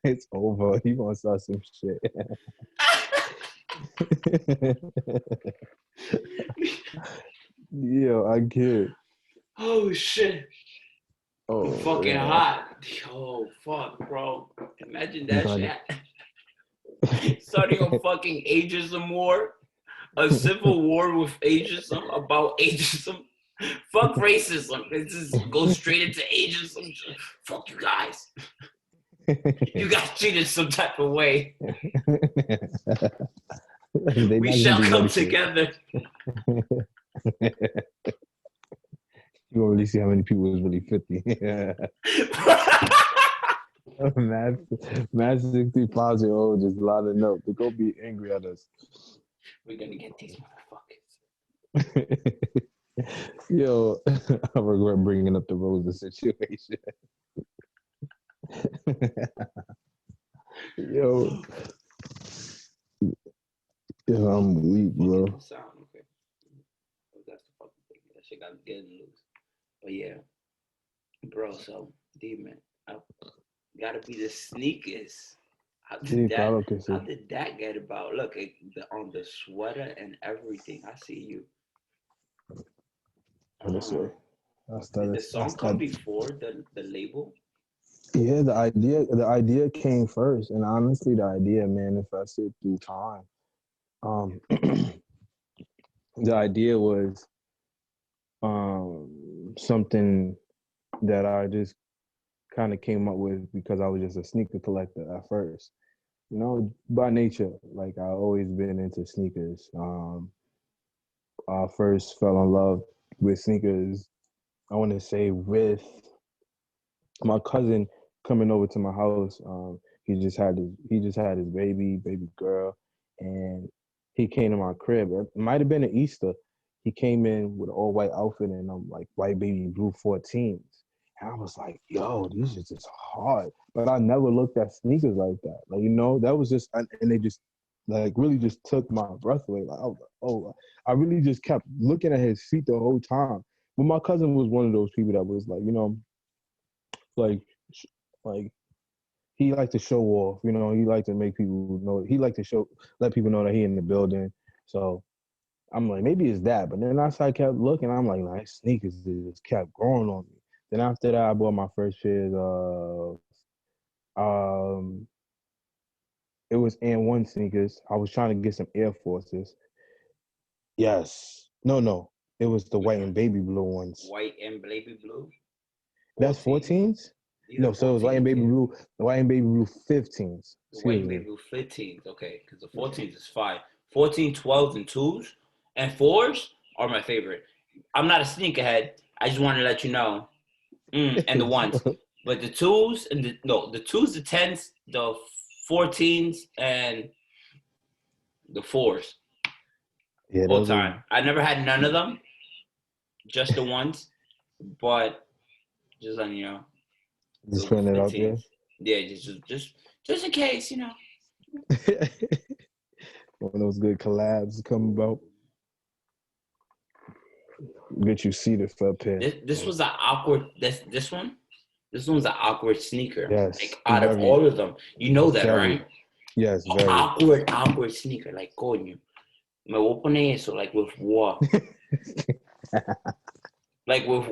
It's over. He gonna start some shit. Yo, I get. Oh shit. I'm Oh fucking man, hot. Oh fuck, bro. Imagine you that gotta. shit. Starting a fucking ageism war. A civil war with ageism about ageism. Fuck racism. It just goes straight into ageism. Fuck you guys. You guys treated some type of way. They're We not gonna shall be come ready for together. it. You won't really see how many people is really 50. Mad, mad 65-year-old just lining up to go be angry at us. We're gonna get these motherfuckers. Yo, I regret bringing up the Rosa situation. Yo, yo, I'm weak, Fucking bro. the sound, okay. That's the fucking thing. That shit got getting loose. But yeah, bro. So D-man, I gotta be the sneakers. How did Sí, that? claro que How sí. did that get about? Look, on the sweater and everything. I see you. This way. Did the song come before the label? Yeah, the idea came first, and honestly, the idea manifested through time. Um, the idea was something that I just kind of came up with because I was just a sneaker collector at first. You know, by nature, like I always been into sneakers. I first fell in love with sneakers. I want to say with my cousin coming over to my house. He just had his baby girl, and he came to my crib. It might have been an Easter. He came in with an all white outfit and like white baby blue 14s. And I was like, yo, these are just hard. But I never looked at sneakers like that. Like, that was just, and they just like really just took my breath away. Like, I was like, oh, I really just kept looking at his feet the whole time. But my cousin was one of those people that was like, like like he liked to show off. He liked to make people know. He liked to let people know that he in the building. So I'm like, maybe it's that. But then I kept looking. I'm like, nice sneakers just kept growing on me. Then after that, I bought my first pair of it was N1 sneakers. I was trying to get some Air Forces. Yes. No. It was the Which white and ones? baby blue ones. White and baby blue. That's 14s. 14s? These are No, so it was white and 14s. baby Yeah. blue, the white and baby blue 15s. The white Excuse and baby me. blue 15s. Okay, because the 14s is fine. 14, 12s, and 2s and 4s are my favorite. I'm not a sneakerhead. I just want to let you know. And the ones. But the 2s and the 2s, the 10s, the 14s, and the 4s. Yeah, All those are time. I never had none of them, just the ones. But just letting you know, just those are putting it out there. 15s. Yeah, just in case. One of those good collabs come about. Get you seated for a pair. This was an awkward. This one. This one's an awkward sneaker. Yes, Like out of very, all of them, you know that, very. right? Yes, very. Awkward sneaker. Like coño. Me voy a poner eso. Like with what? Like with.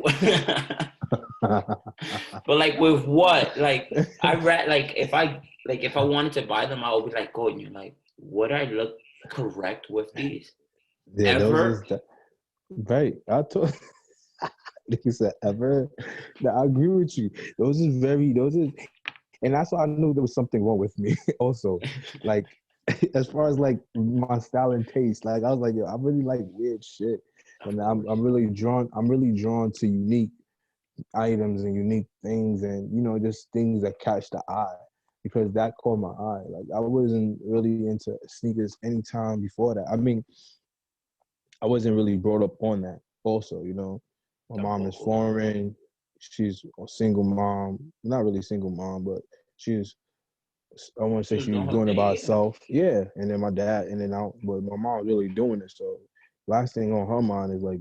But like with what? Like I read. Like if I wanted to buy them, I would be like coño. Like would I look correct with these Yeah, those ever? is the right. I told you said ever. Now, I agree with you. And that's why I knew there was something wrong with me. Also, like as far as like my style and taste, like I was like, yo, I really like weird shit, Of and I'm course. I'm really drawn. I'm really drawn to unique items and unique things, and just things that catch the eye, because that caught my eye. Like I wasn't really into sneakers anytime before that. I mean, I wasn't really brought up on that. Also, my mom is Tampoco. foreign. She's a single mom, not really single mom, but she's. I want to She say was she's doing her doing it by thing. Yeah. herself. Yeah, and then my dad, and then but my mom's really doing it. So last thing on her mind is like,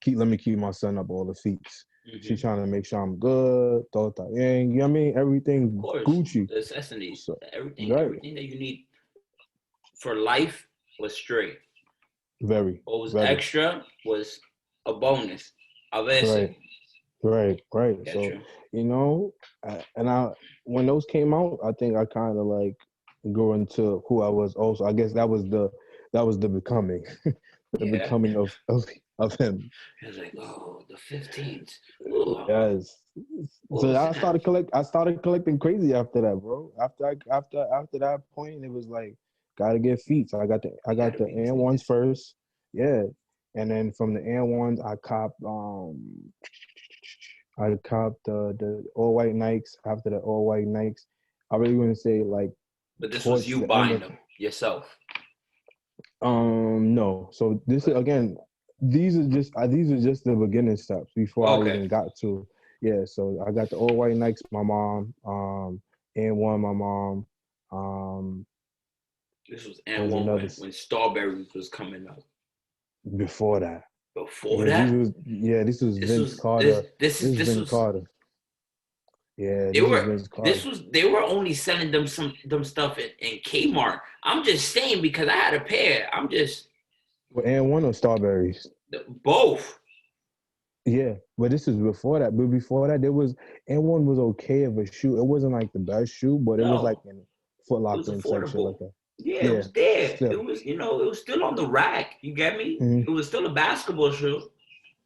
let me keep my son up all the feats. She trying to make sure I'm good. You know what I mean? Everything Of course, Gucci. the necessities, So, everything, right. everything that you need for life was straight. Very, What was very. extra was a bonus. A veces. Right. Right. Get So, you. you know, when those came out, I think I kind of like grew into who I was. Also, I guess that was the becoming, the Yeah. becoming of him. It was like, oh, the 15th. Oh, Yes. what So was I that? started collecting crazy after that, bro. After that point, it was like gotta get feet. So I You got gotta the be Air clean. ones first, yeah, and then from the Air ones, I copped the all white Nikes. After the all white Nikes, I really want to say like But this was towards you the end buying of them yourself. no. So this is again, these are just the beginning steps before I Okay. even got to yeah. So I got the all white Nikes, my mom, and one my mom, um, This was there and was one another when Starberries was coming up. before that. Before Yeah, that, this was this Vince was this Carter. this This is is this Vince was Carter. Yeah, they this is were Vince Carter. they were only selling them stuff in Kmart. I'm just saying because I had a pair. I'm just And one of Starberries. both. Yeah, but this is before that. But before that, there was and one was okay of a shoe. It wasn't like the best shoe, but it was like No, in Foot it was Locker and type shit like affordable. that. Yeah, it Yeah, was there. It still. was it was still on the rack. You get me? Mm-hmm. It was still a basketball shoe.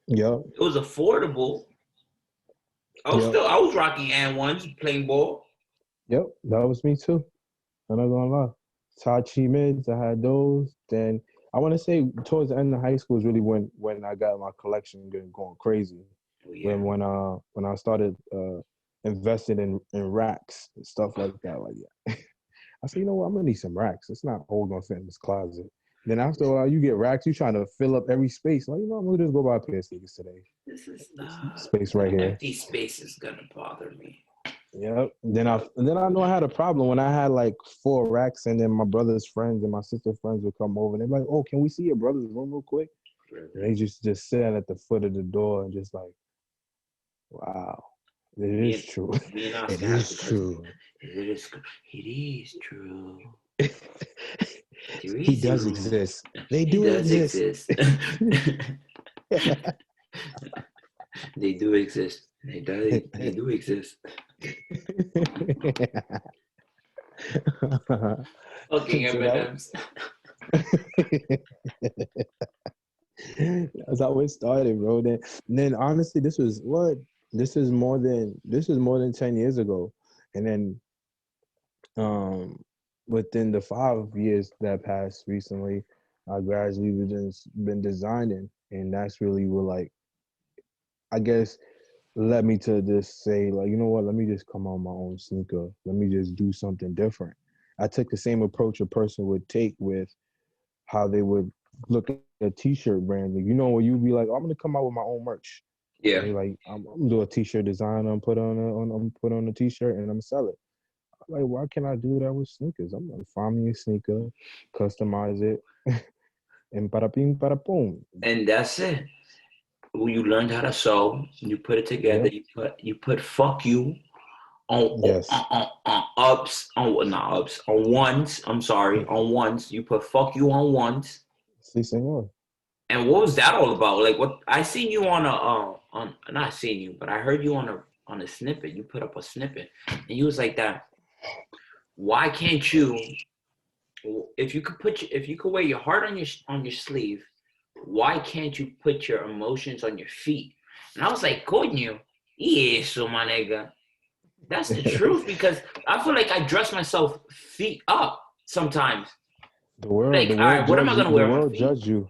Yep, It was affordable. yep, I was rocking and ones playing ball. yep. That was me too. I'm not gonna lie. Tachi mids, I had those. Then I want to say towards the end of high school is really when I got my collection going crazy. Oh yeah. When I started investing in racks and stuff like that. Like yeah. I said, you know what? I'm gonna need some racks. It's not all gonna fit in this closet. Then after a while, you get racks. You trying to fill up every space. Like, you know, I'm gonna just go buy a pair of sneakers today. This is Space right here. empty space is gonna bother me. Yep. Then I know I had a problem when I had like 4 racks, and then my brother's friends and my sister's friends would come over, and they're like, "Oh, can we see your brother's room real quick?" And they just sit at the foot of the door and just like, "Wow, it Me is and true. me and It Oscar have is to because true." it is true. There He is a does room. exist. They He do does exist. exist. They do exist. They do exist. Fucking So that M&Ms. that's how it started, bro. Then honestly, this is more than 10 years ago, and then um within the 5 years that passed recently, I gradually been designing, and that's really what like I guess led me to just say like you know what, let me just come on my own sneaker. Let me just do something different. I took the same approach a person would take with how they would look at a t-shirt brand. Like, you know, where you'd be like, oh, I'm gonna come out with my own merch. And Yeah. they like, I'm gonna do a t-shirt design. I'm put on a t-shirt and I'm sell it. I'm like, why can't I do that with sneakers? I'm gonna find me a sneaker, customize it, and para ping para boom. And that's it. When you learned how to sew, you put it together, Yep. you put fuck you Yes. on ups, on not ups, on ones. I'm sorry, on ones. You put fuck you on ones. See, senor. And what was that all about? Like what I seen you on a on not seen you, but I heard you on a snippet. You put up a snippet, and you was like that. Why can't you? If you could wear your heart on your sleeve, why can't you put your emotions on your feet? And I was like, coño, y eso, my nigga. That's the truth because I feel like I dress myself feet up sometimes. the world, the Like, all world right, what am I judge you. gonna The wear on my world feet judge you.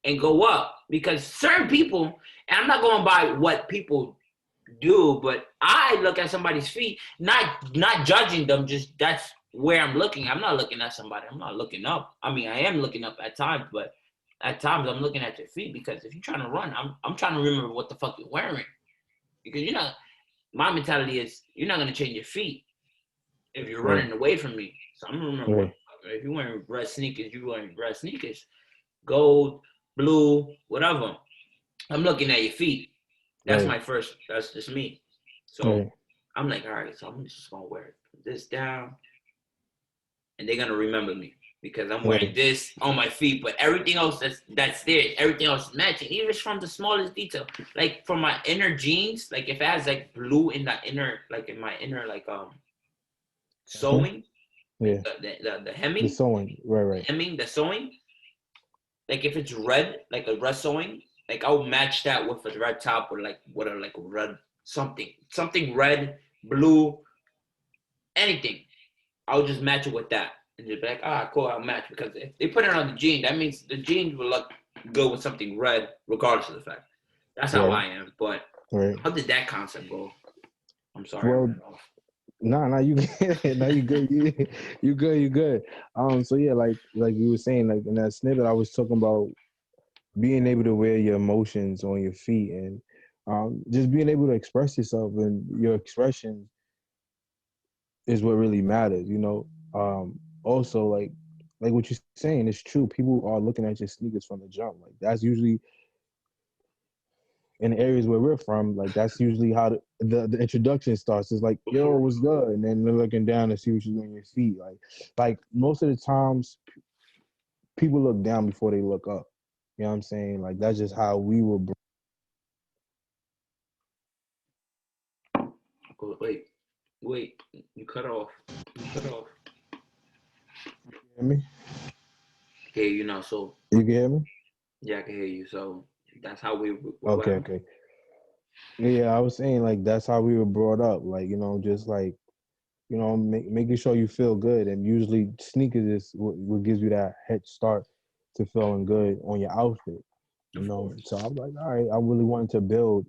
and go up? Because certain people, and I'm not going by what people do, but I look at somebody's feet, not judging them. Just that's where I'm looking. I'm not looking at somebody. I'm not looking up. I mean, I am looking up at times, but at times I'm looking at their feet because if you're trying to run, I'm trying to remember what the fuck you're wearing because my mentality is you're not gonna change your feet if you're Right. running away from me. So I'm gonna remember Right. if you're wearing red sneakers, you're wearing red sneakers, gold, blue, whatever. I'm looking at your feet. That's Right. my first. That's just me. So Right. I'm like, all right, so I'm just gonna wear this down, and they're gonna remember me because I'm wearing Right. this on my feet. But everything else that's there, everything else is matching, even from the smallest detail. Like from my inner jeans, like if it has like blue in the inner, like in my inner, like Uh-huh. sewing, like Yeah. the The hemming, sewing. Right. Right. the sewing. Like if it's red, like a red sewing, like I'll match that with a red top or like what a like red something red, blue, anything. I'll just match it with that and just be like, cool, I'll match because if they put it on the jean, that means the jeans will look good with something red, regardless of the fact. That's how Right. I am. But Right. how did that concept go? I'm sorry, I Well, ran off. nah, you good. Nah, you good. You good. You good. So yeah, like you were saying, like in that snippet, I was talking about being able to wear your emotions on your feet and just being able to express yourself, and your expression is what really matters. Also, like what you're saying is true. People are looking at your sneakers from the jump. Like that's usually in the areas where we're from. Like that's usually how the introduction starts. It's like, yo, what's good? And then they're looking down to see what you're doing on your feet. Like most of the times, people look down before they look up. You know what I'm saying? Like that's just how we were. Oh, wait, you cut off. You cut off. Hear me? Okay, you know, so You can hear me? yeah, I can hear you. So that's how we what Okay, happened? okay. Yeah, I was saying like that's how we were brought up. Like just like making sure you feel good. And usually sneakers is what gives you that head start to feeling good on your outfit. Of So course. I'm like, all right, I really wanted to build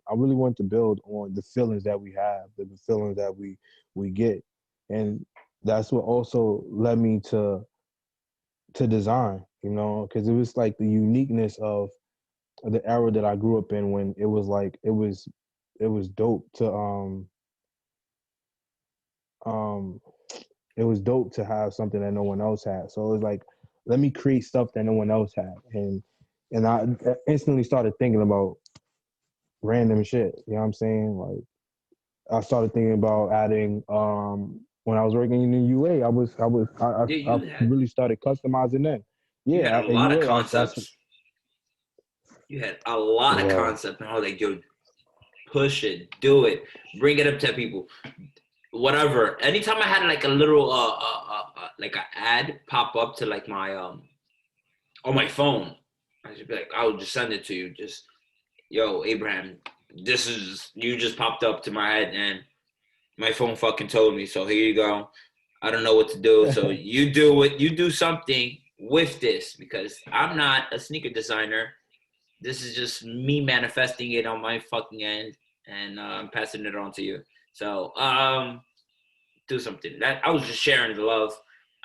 on the feelings that we have, the feelings that we get. And that's what also led me to design, because it was like the uniqueness of the era that I grew up in, when it was like it was dope to um it was dope to have something that no one else had. So it was like, let me create stuff that no one else had. And I instantly started thinking about random shit. You know what I'm saying? Like I started thinking about adding when I was working in the UA, Yeah, I you had really started customizing then. you had Yeah, a at lot of UA, that's concepts. You had a lot of right. concepts, and I was like, yo, push it, do it, bring it up to people, whatever. Anytime I had like a little like an ad pop up to like my on my phone, I should be like, I would just send it to you. Just yo, Abraham, this is you just popped up to my head, and my phone fucking told me. So here you go. I don't know what to do. So you do it. You do something with this because I'm not a sneaker designer. This is just me manifesting it on my fucking end and passing it on to you. So do something. That I was just sharing the love.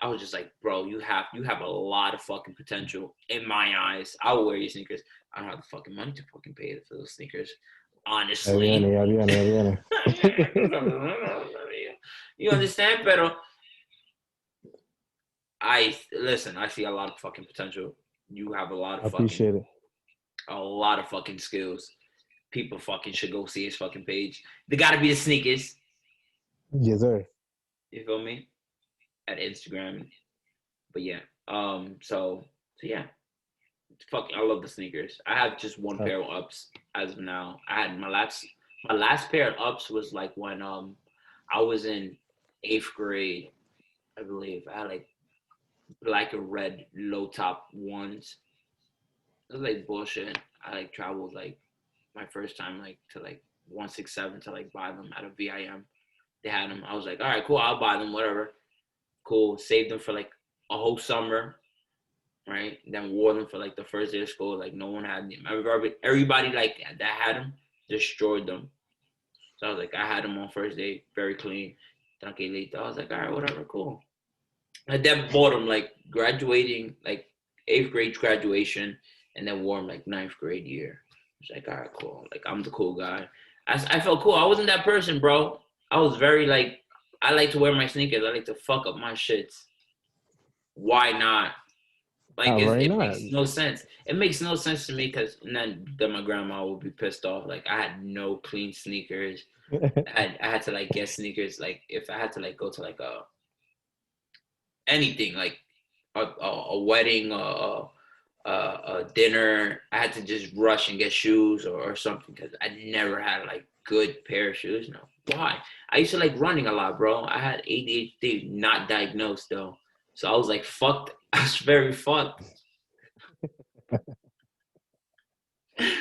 I was just like, bro, you have a lot of fucking potential in my eyes. I'll wear your sneakers. I don't have the fucking money to fucking pay for those sneakers, honestly. Ya viene, ya viene. You understand? Pero I listen. I see a lot of fucking potential. You have I appreciate it. a lot of fucking skills. People fucking should go see his fucking page. They gotta be the sneakers. Yes, sir. You feel me? At Instagram. But yeah. So yeah. Fuck, I love the sneakers. I have just one Uh, pair of ups as of now. I had my last pair of ups was like when I was in 8th grade, I believe. I had like black and red low top ones. It was like bullshit. I like traveled like my first time like to like 167 to like buy them at a VIM. They had them. I was like, all right, cool, I'll buy them, whatever. Cool. Saved them for like a whole summer, right? Then wore them for like the first day of school. Like no one had them. Everybody like that had them destroyed them. So I was like, I had them on first day, very clean. Tranquilito. I was like, all right, whatever, cool. I then bought them like graduating, like 8th grade graduation, and then wore them like 9th grade year. It's like, all right, cool. Like I'm the cool guy. I felt cool. I wasn't that person, bro. I was very like, I like to wear my sneakers. I like to fuck up my shits. Why not? Like Very it not. makes no sense. It makes no sense to me because then my grandma would be pissed off. Like I had no clean sneakers. I had to like get sneakers. Like if I had to like go to like a anything like a wedding, a dinner, I had to just rush and get shoes or something because I never had like good pair of shoes. No, why? I used to like running a lot, bro. I had ADHD, not diagnosed though, so I was like fucked. I was very fucked.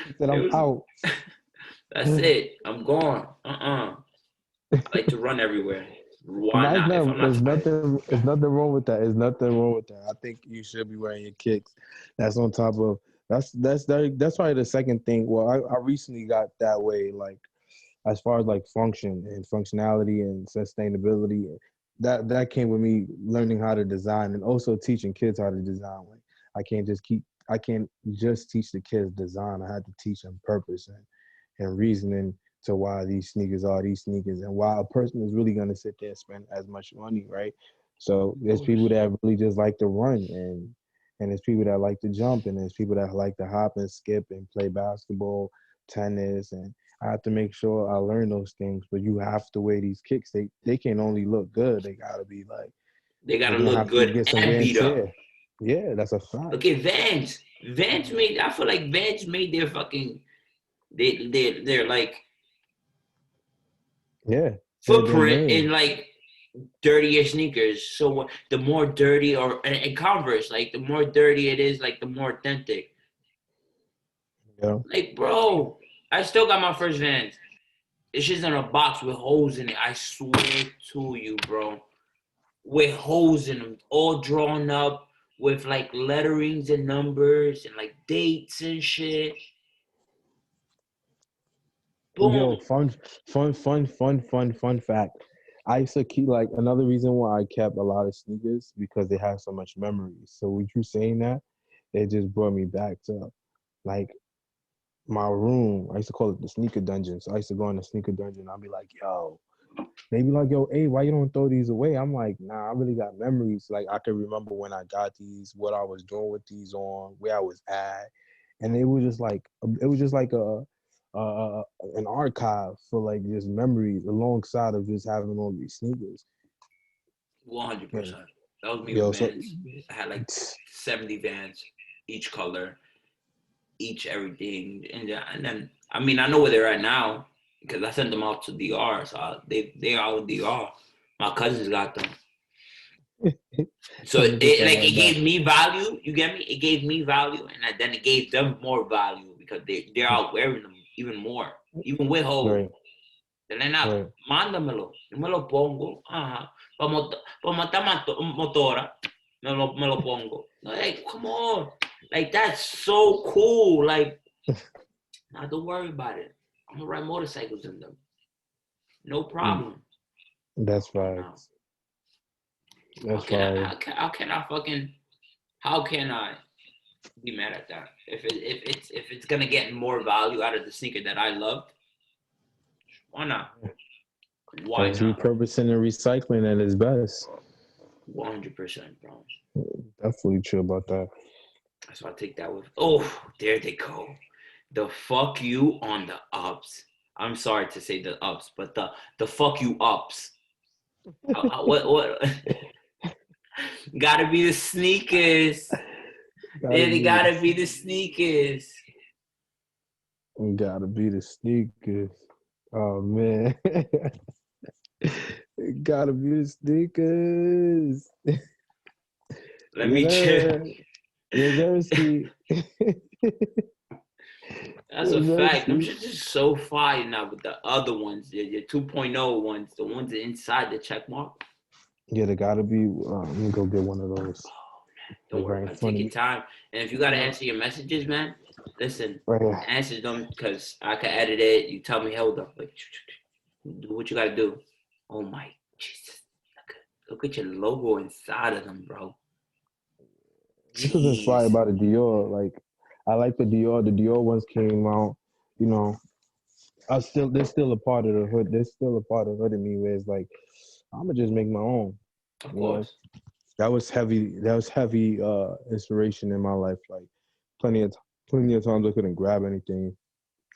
He said, It "I'm was out." that's it. I'm gone. I like to run everywhere. Why Nah, not? If I'm not tired. it's nothing wrong with that. It's nothing wrong with that. I think you should be wearing your kicks. That's on top of that's probably the second thing. Well, I recently got that way, like as far as like function and functionality and sustainability. That came with me learning how to design and also teaching kids how to design. Like I can't just teach the kids design. I had to teach them purpose and reasoning to why these sneakers are these sneakers and why a person is really going to sit there and spend as much money, right? So Of there's people course. that really just like to run and there's people that like to jump and there's people that like to hop and skip and play basketball, tennis, and I have to make sure I learn those things. But you have to wear these kicks. They can only look good. They gotta be They they're gotta gonna look have to good get some and wear and beat up. tear. Yeah, that's a fact. Look at Vans. Vans made. I feel like Vans made their fucking. They're like Yeah, they're footprint in named. like dirtier sneakers. So the more dirty and Converse, like the more dirty it is, like the more authentic. You know, Like bro, I still got my first Vans. It's just in a box with holes in it. I swear to you, bro, with holes in them, all drawn up with like letterings and numbers and like dates and shit. yo, Boom. fun fact. I used to keep like another reason why I kept a lot of sneakers because they have so much memories. So with you saying that, it just brought me back to like my room. I used to call it the sneaker dungeon. So I used to go in the sneaker dungeon. I'd be like, yo, they be like, yo, hey, why you don't throw these away? I'm like, nah, I really got memories. Like I can remember when I got these, what I was doing with these on, where I was at, and it was just like an archive for like just memories alongside of just having all these sneakers. Yeah. 100%. That was me with Yo, so Vans. I had like 70 Vans, each color, each everything, and then I mean I know where they're at now because I sent them out to DR, so they are with DR. My cousins got them, so I'm gonna get that it right now. gave me value. You get me? It gave me value, and then it gave them more value because they're out wearing them even more, even with holes. Right, Elena, right. mándamelo, yo me lo pongo, ajá, para matar motora, me lo pongo. Like, come on, like that's so cool. Like, nah, don't worry about it. I'm gonna ride motorcycles in them, no problem. That's Come on now, facts. That's fire. how can I fucking, how can I be mad at that? If it's gonna get more value out of the sneaker that I love, why not? Why That's not? repurposing and recycling at its best. 100%, bro. Definitely true about that. So I take that with. Oh, there they go. The fuck you on the ups. I'm sorry to say the ups, but the fuck you ups. What? Gotta be the sneakers. Gotta They be gotta the be the sneakers. gotta be the sneakers. Oh man. Gotta be the sneakers. Let Yes, me chill. sir. Yes, sir. Ski. That's a Yes, sir. fact. I'm Ski. just so fire now with the other ones, the 2.0 ones, the ones inside the check mark. Yeah, they gotta be. Let me go get one of those. Don't It's worry right in about it. front Take of your me. time. And if you gotta Uh, answer your messages, man, listen, right here. answer them because I can edit it. You tell me, hold up, like, do what you gotta do. Oh my Jesus. Look at your logo inside of them, bro. This was inspired Jeez. by the Dior. Like, I like the Dior. The Dior ones came out. You know, they're still a part of the hood. They're still a part of the hood of me where it's like, I'm gonna just make my own. Of You know, course. That was heavy. That was heavy inspiration in my life. Like plenty of times I couldn't grab anything.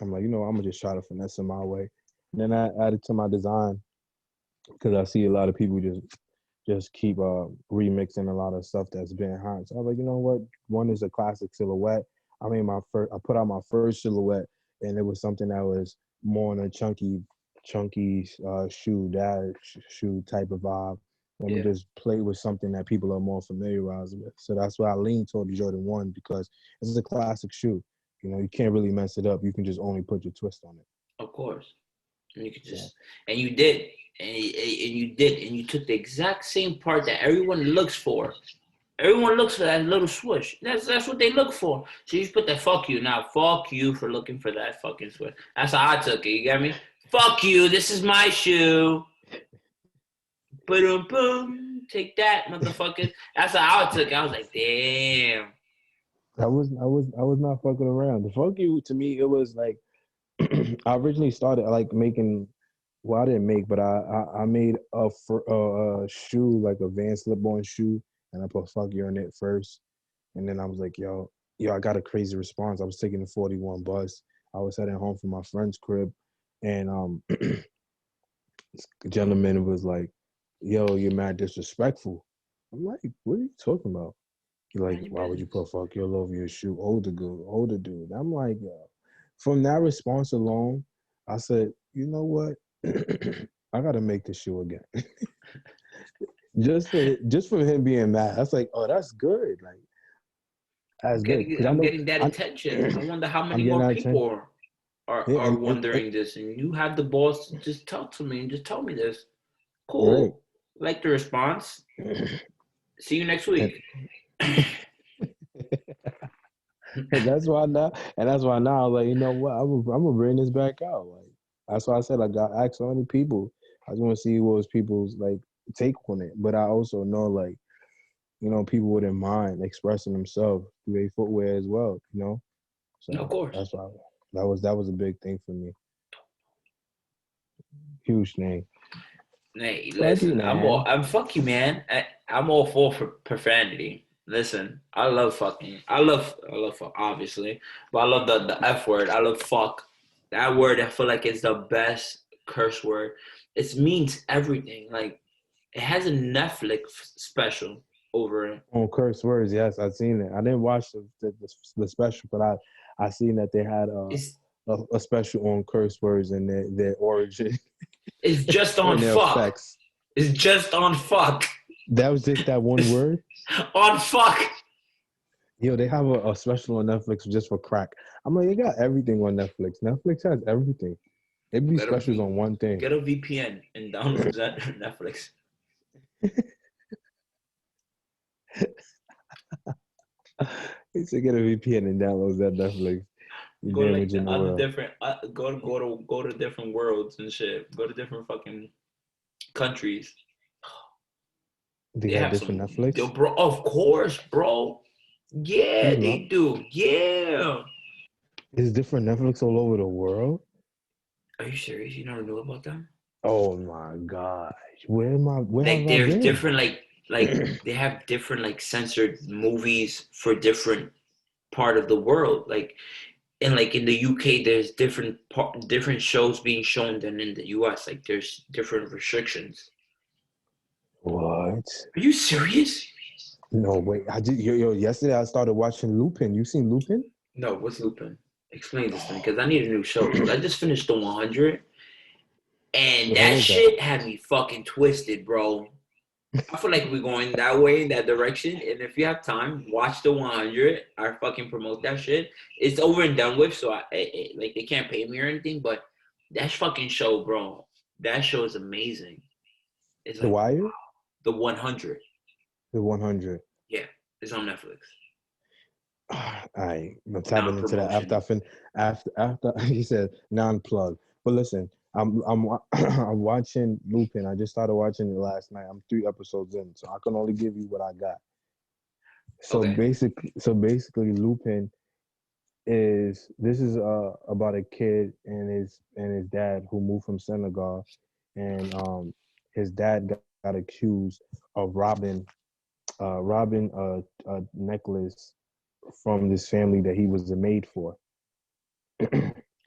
I'm like, I'm gonna just try to finesse it my way. And then I added to my design because I see a lot of people just keep remixing a lot of stuff that's been hot. So I was like, you know what? One is a classic silhouette. I put out my first silhouette, and it was something that was more on a chunky shoe type of vibe. Let me Yeah, just play with something that people are more familiarized with. So that's why I lean toward the Jordan 1 because it's a classic shoe. You can't really mess it up. You can just only put your twist on it. of course. And you could Yeah. just, and you did, and you took the exact same part that everyone looks for. Everyone looks for that little swoosh. That's what they look for. So you just put that fuck you. Now, fuck you for looking for that fucking swoosh. That's how I took it. You get me? Fuck you. This is my shoe. Boom, boom. Take that, motherfuckers. That's how I took it. I was like, damn. I was not fucking around. The fuck you to me, it was like I originally started like making. Well, I didn't make, but I made a shoe like a Van slip-on shoe, and I put "fuck you" on it first, and then I was like, yo, I got a crazy response. I was taking the 41 bus. I was heading home from my friend's crib, and this gentleman was like, yo, you're mad disrespectful. I'm like, what are you talking about? He's like, Mind your why would you business. put "fuck you" all over your shoe? Older dude. I'm like, yo. From that response alone, I said, you know what? I gotta make this shoe again. just for him being mad. I was like, oh, that's good. Like that's good. Because I I'm know getting that I attention. I wonder how I'm many getting more that attention. people Yeah, are and wondering this, and you have the balls to just talk to me and just tell me this. right. Cool. Like the response. See you next and, week. and that's why now I was like, you know what? I'm gonna bring this back out. Like that's why I said I got asked so many people. I just want to see what was people's like take on it. But I also know like people wouldn't mind expressing themselves through their footwear as well. Of So course. that's why that was a big thing for me. Huge thing. Hey, Fuck you, listen, man. I'm fuck you, man. I'm all for profanity. Listen, I love fucking. I love fuck, obviously, but I love the F word. I love fuck. That word, I feel like it's the best curse word. It means everything. Like it has a Netflix special over it. On curse words, yes, I've seen it. I didn't watch the special, but I seen that they had It's a special on curse words and their origin it's just on and their fuck. effects. It's just on fuck. That was just that one word. On fuck. Yo, they have a special on Netflix just for crack. I'm like, they got everything on Netflix. Netflix has everything. They be Get a specials on one thing. get a VPN and download that Netflix. He should get a VPN and download that Netflix. You Go to like damaging the the other world. different go to different worlds and shit. Go to different fucking countries. They They got have different some Netflix. bro. Of course, bro. Yeah, There's they not. do. Yeah. There's different Netflix all over the world. Are you serious? You never knew about that? Oh my gosh. Where am I? Where Like have I there's been? different they have different like censored movies for different part of the world. Like in the UK, there's different shows being shown than in the US. Like there's different restrictions. What? Are you serious? No, wait. I did. Yo, yesterday I started watching Lupin. You seen Lupin? No, what's Lupin? Explain this to me, because I need a new show. Because I just finished the 100, and How that was that? shit had me fucking twisted, bro. I feel like we're going that way, in that direction. And if you have time, watch the 100. I fucking promote that shit. It's over and done with, so like they can't pay me or anything. But that fucking show, bro. That show is amazing. It's The like Wire? the 100. The 100. Yeah, it's on Netflix. I'm Non tapping into that after promotion. after he said non-plug. But listen, I'm I'm watching Lupin. I just started watching it last night. I'm 3 episodes in, so I can only give you what I got. So Okay. basically, Lupin is about a kid and his dad who moved from Senegal, and his dad got accused of robbing robbing a necklace from this family that he was a maid for.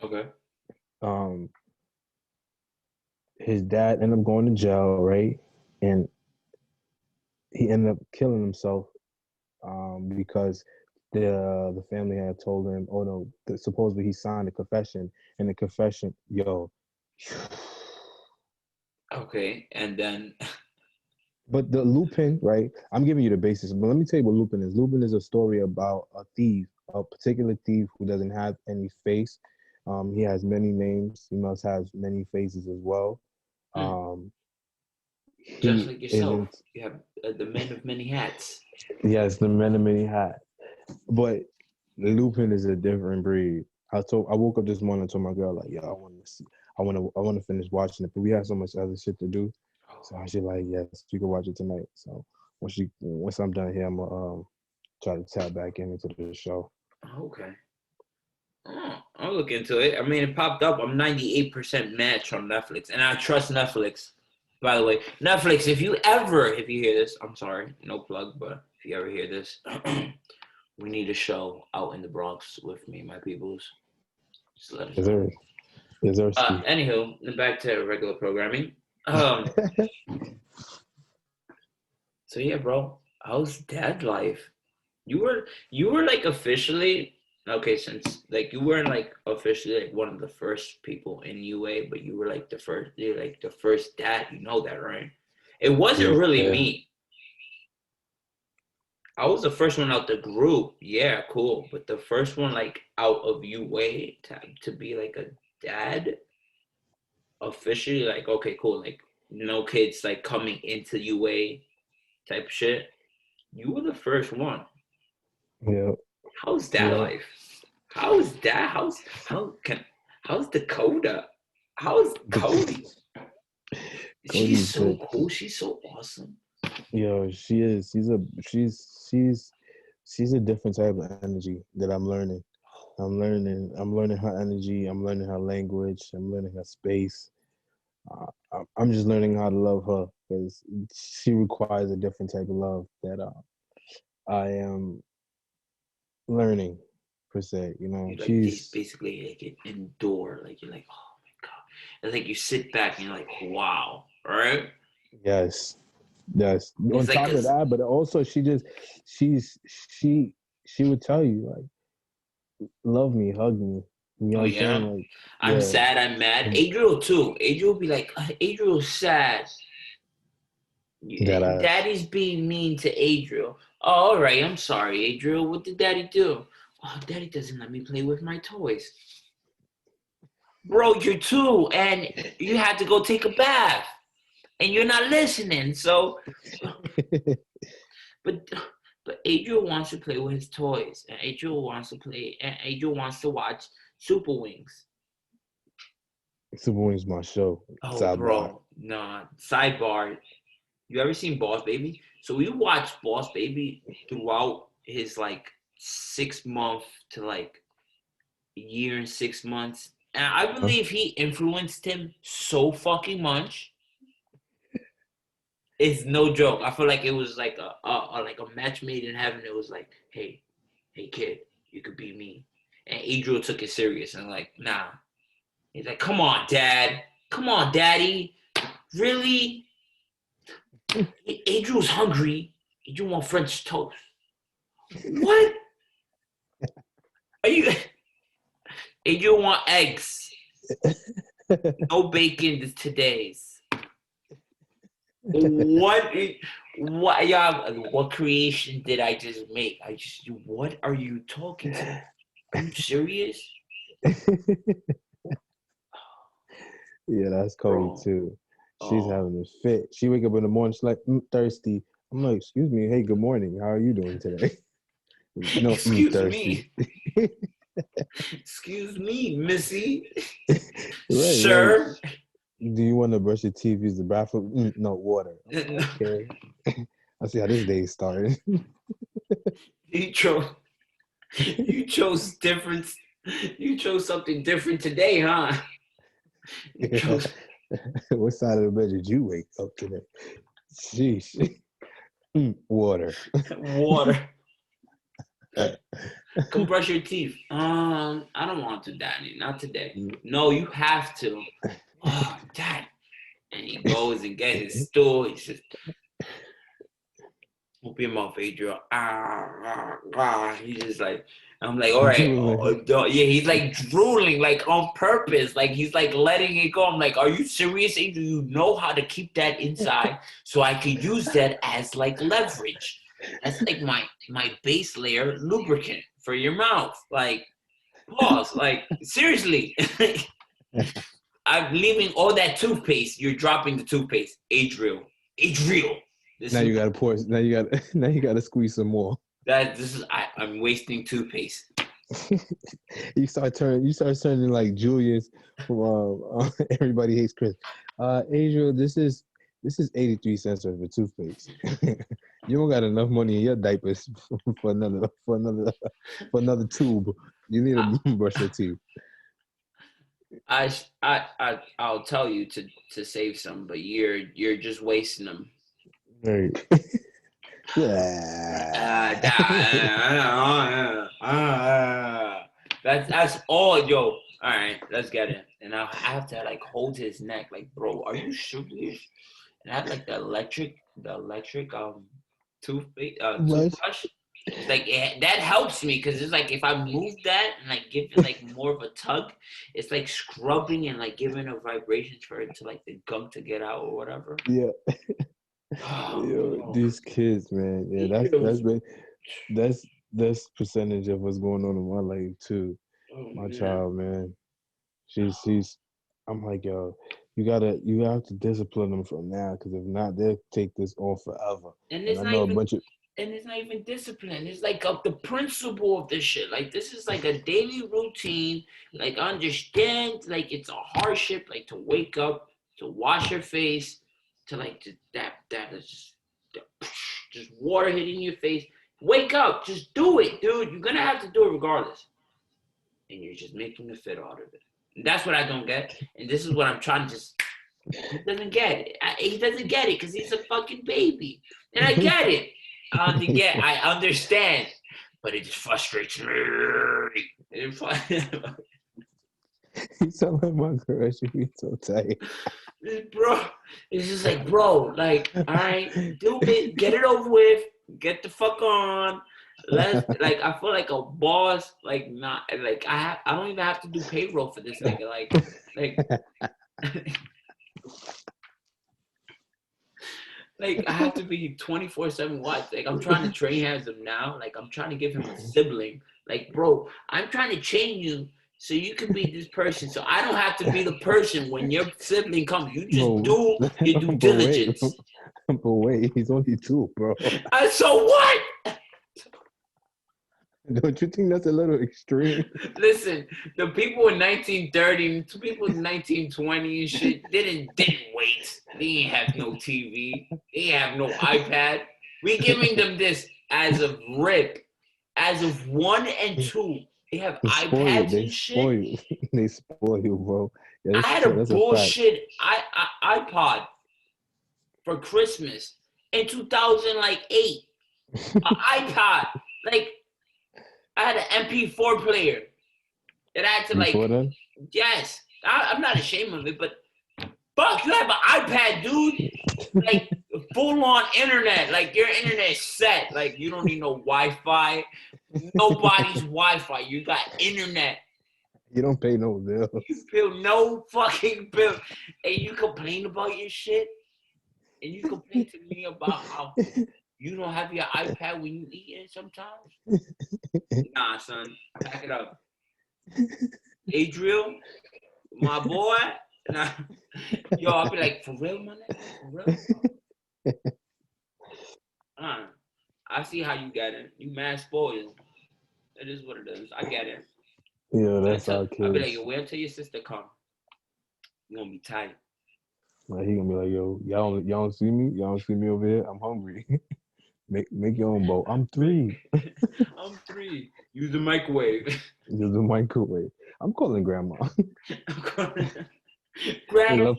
Okay. His dad ended up going to jail, right? And he ended up killing himself because the family had told him, oh no, supposedly he signed a confession, and the confession, yo. Okay, and then But the Lupin, right? I'm giving you the basis, but let me tell you what Lupin is. Lupin is a story about a thief, a particular thief who doesn't have any face. He has many names. He must have many faces as well. Um, just he like yourself, isn't. you have the men of many hats. Yes, the man of many hats. But Lupin is a different breed. I woke up this morning and told my girl like, yo, I want to finish watching it, but we have so much other shit to do. So I should like, yes, you can watch it tonight. So once I'm done here, I'm gonna try to tap back into the show. Okay. I'll look into it. I mean, it popped up. I'm 98% match on Netflix, and I trust Netflix. By the way, Netflix, if you hear this, I'm sorry, no plug, but if you ever hear this, we need a show out in the Bronx with me, my peoples. Just let us know. Is there Anywho, back to regular programming. So yeah, bro, how's dad life? You were like officially okay since like you weren't like officially like one of the first people in UA, but you're like the first dad. You know that, right? It wasn't really me. I was the first one out the group. Yeah, cool. But the first one like out of UA to be like a dad officially, like okay, cool. Like no kids like coming into UA type shit. You were the first one. Yeah. How's that life? How's that? How's Dakota? How's Cody? She's so cool. She's so awesome. Yo, she is. She's a different type of energy that I'm learning. I'm learning her energy. I'm learning her language. I'm learning her space. I'm just learning how to love her because she requires a different type of love that I am learning per se. You know, You like she's basically like an endure. Like you're like, oh my god. It's like you sit back and you're like, wow, right? yes. Yes. On It's like top of that, but also she would tell you like, love me, hug me. You know what I'm saying? Like, I'm sad, I'm mad. Adriel too. Adriel will be like, Adriel's sad. Daddy's being mean to Adriel. Oh, all right, I'm sorry, Adriel. What did Daddy do? Oh, Daddy doesn't let me play with my toys. Bro, you're two, and you had to go take a bath, and you're not listening. So, but Adriel wants to play with his toys, and Adriel wants to watch Super Wings. Super Wings, my show. Oh, sidebar. Bro, nah. Sidebar. You ever seen Boss Baby? So we watched Boss Baby throughout his like 6 month to like year and 6 months, and I believe he influenced him so fucking much. It's no joke. I feel like it was like a match made in heaven. It was like, hey kid, you could be me. And Adriel took it serious and like, nah. He's like, come on, Dad. Come on, Daddy. Really? Adriel's hungry. Adriel want French toast. What? Are you? Adriel want eggs. No bacon today's. What? What creation did I just make? What are you talking to? Are you serious? Yeah, that's Cody too. She's having a fit. She wake up in the morning, she's like, thirsty. I'm like, excuse me, hey, good morning. How are you doing today? No, excuse thirsty. Me. Excuse me, Missy. Right, sir. Like, do you want to brush your teeth, use the bathroom? No, water. Okay. I see how this day started. You chose different. You chose something different today, huh? What side of the bed did you wake up today? Sheesh. Water. Water. Come brush your teeth. I don't want to, Daddy. Not today. No, you have to. Oh, Dad. And he goes and gets his stool. He says, open your mouth, Adriel. He's just like, I'm like, all right. Yeah, he's like drooling, like on purpose. Like he's like letting it go. I'm like, are you serious, Adriel? You know how to keep that inside so I could use that as like leverage. That's like my base layer lubricant for your mouth. Like, pause. Like, seriously. I'm leaving all that toothpaste. You're dropping the toothpaste. Adriel. Now you gotta pour. Now you gotta squeeze some more. I'm wasting toothpaste. You start turning like Julius from Everybody Hates Chris. Adriel, this is 83 cents worth of toothpaste. You don't got enough money in your diapers for another tube. You need to brush your teeth. I'll tell you to save some, but you're just wasting them. Right. That's all, yo. All right, let's get it. And I have to like hold his neck, like, bro, are you serious? And I have like the electric toothbrush. It's like that helps me because it's like if I move that and like give it like more of a tug, it's like scrubbing and like giving a vibration for it to like the gum to get out or whatever. Yeah. Oh, yo, these kids, man. Yeah, that's percentage of what's going on in my life too. My child, man. She's. I'm like, yo, you have to discipline them from now because if not, they'll take this on forever. And it's not even discipline. It's like the principle of this shit. Like this is like a daily routine. Like understand, like it's a hardship. Like to wake up, to wash your face, to like that is just water hitting your face. Wake up, just do it, dude. You're gonna have to do it regardless. And you're just making a fit out of it. And that's what I don't get. And this is what I'm trying to just. He doesn't get it. He doesn't get it because he's a fucking baby. And I get it. I understand. But it just frustrates me. You sound like my girl. She be so tight. Bro, it's just like, bro, like, all right, do it. Get it over with. Get the fuck on. Like I feel like a boss, like not like I don't even have to do payroll for this nigga. Like like I have to be 24/7 watch. Like I'm trying to train him now. Like I'm trying to give him a sibling. Like, bro, I'm trying to train you so you can be this person. So I don't have to be the person when your sibling comes. You just do your due diligence. But wait, he's only 2, bro. So what? Don't you think that's a little extreme? Listen, the people in 1930, the people in 1920 and shit, they didn't wait. They didn't have no TV. They didn't have no iPad. We giving them this as of rip. As of 1 and 2, they have iPads and shit. They spoil you, bro. Yeah, I had a bullshit iPod for Christmas in 2008. An iPod. Like, I had an MP4 player that I had to like. Then? Yes, I'm not ashamed of it, but fuck, you have an iPad, dude. Like full on internet, like your internet set. Like you don't need no Wi-Fi. Nobody's Wi-Fi. You got internet. You don't pay no bill. You pay no fucking bill, and you complain about your shit, and you complain to me about how. You don't have your iPad when you eat it sometimes? Nah, son. Pack it up. Adriel, my boy. Nah. Yo, I'll be like, for real, my nigga? For real? I see how you get it. You mad spoiled. It is what it is. I get it. Yeah, that's our kids. I'll be like, yo, wait until your sister come. You're going to be tight. Like, he going to be like, yo, y'all don't see me? Y'all don't see me over here? I'm hungry. Make your own bowl. I'm 3. I'm 3. Use the microwave. Use the microwave. I'm calling grandma. Grandma.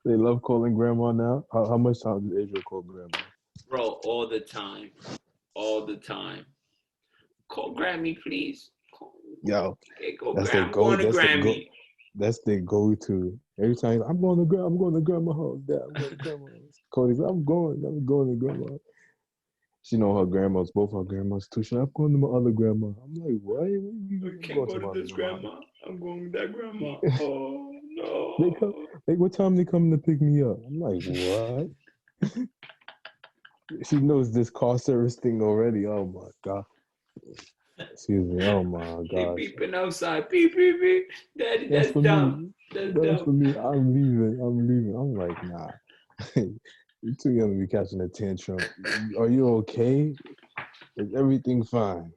They love calling grandma now. How much time does Adriel call grandma? Bro, all the time. All the time. Call Grammy, please. Yo, Okay, go that's their Grammy. I'm go. going to That's their go. Grammy. That's their go-to. Every time I'm going to I'm going to grandma house. Dad, I'm going to grandma house. Cody's, I'm going to grandma. She know her grandmas, both her grandmas too. She's like, I'm going to my other grandma. I'm like, what? I I'm can't going go to to my other this grandma. grandma. I'm going to that grandma. Oh, They come. no. Like, what time they coming to pick me up? I'm like, what? She knows this car service thing already. Oh my god. Excuse me. Oh my They gosh. beeping outside. Beep, beep, beep. Daddy, That's that's for dumb. me. That's That's for dumb. me. I'm leaving. I'm leaving. I'm like, nah. You're too young to be catching a tantrum. Are you okay? Is everything fine?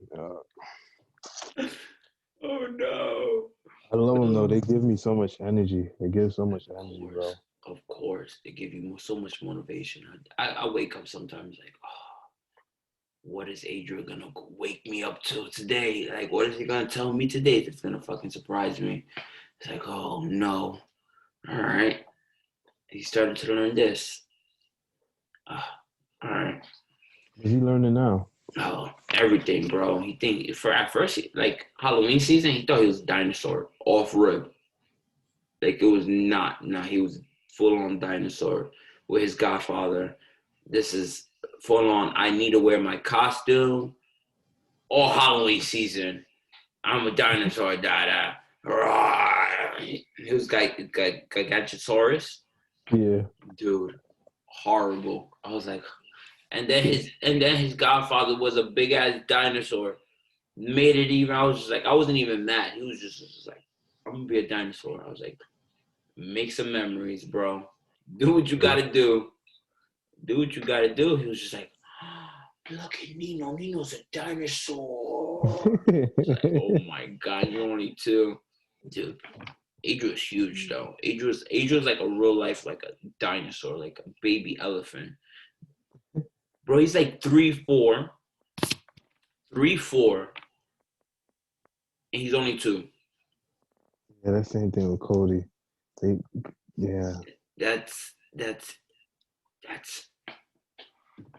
Oh, no. I love them though. Oh, They give me so much energy. They give so much of energy, course. bro. Of course. They give you so much motivation. I wake up sometimes like, oh, what is Adrian gonna wake me up to today? Like, what is he gonna tell me today that's gonna fucking surprise me? It's like, oh no. All right. He started to learn this. All right. What's he learning now? Oh, everything, bro. He think for at first, like Halloween season, he thought he was a dinosaur off rib. Like it was not. No, he was full on dinosaur with his godfather. This is full on. I need to wear my costume all Halloween season. I'm a dinosaur, dada. He was Gigantosaurus. Yeah. Dude, horrible. I was like, and then his godfather was a big ass dinosaur. Made it even. I was just like, I wasn't even mad. He was just like, I'm gonna be a dinosaur. I was like, make some memories, bro. Do what you Yeah. gotta do. Do what you gotta do. He was just like, look at Nino. Nino's a dinosaur. I was like, oh my god, you're only two, dude. Adrian's huge though. Adrian's like a real life, like a dinosaur, like a baby elephant. Bro, he's like 3'4", 3'4", and he's only two. Yeah, that same thing with Cody. They, yeah, That's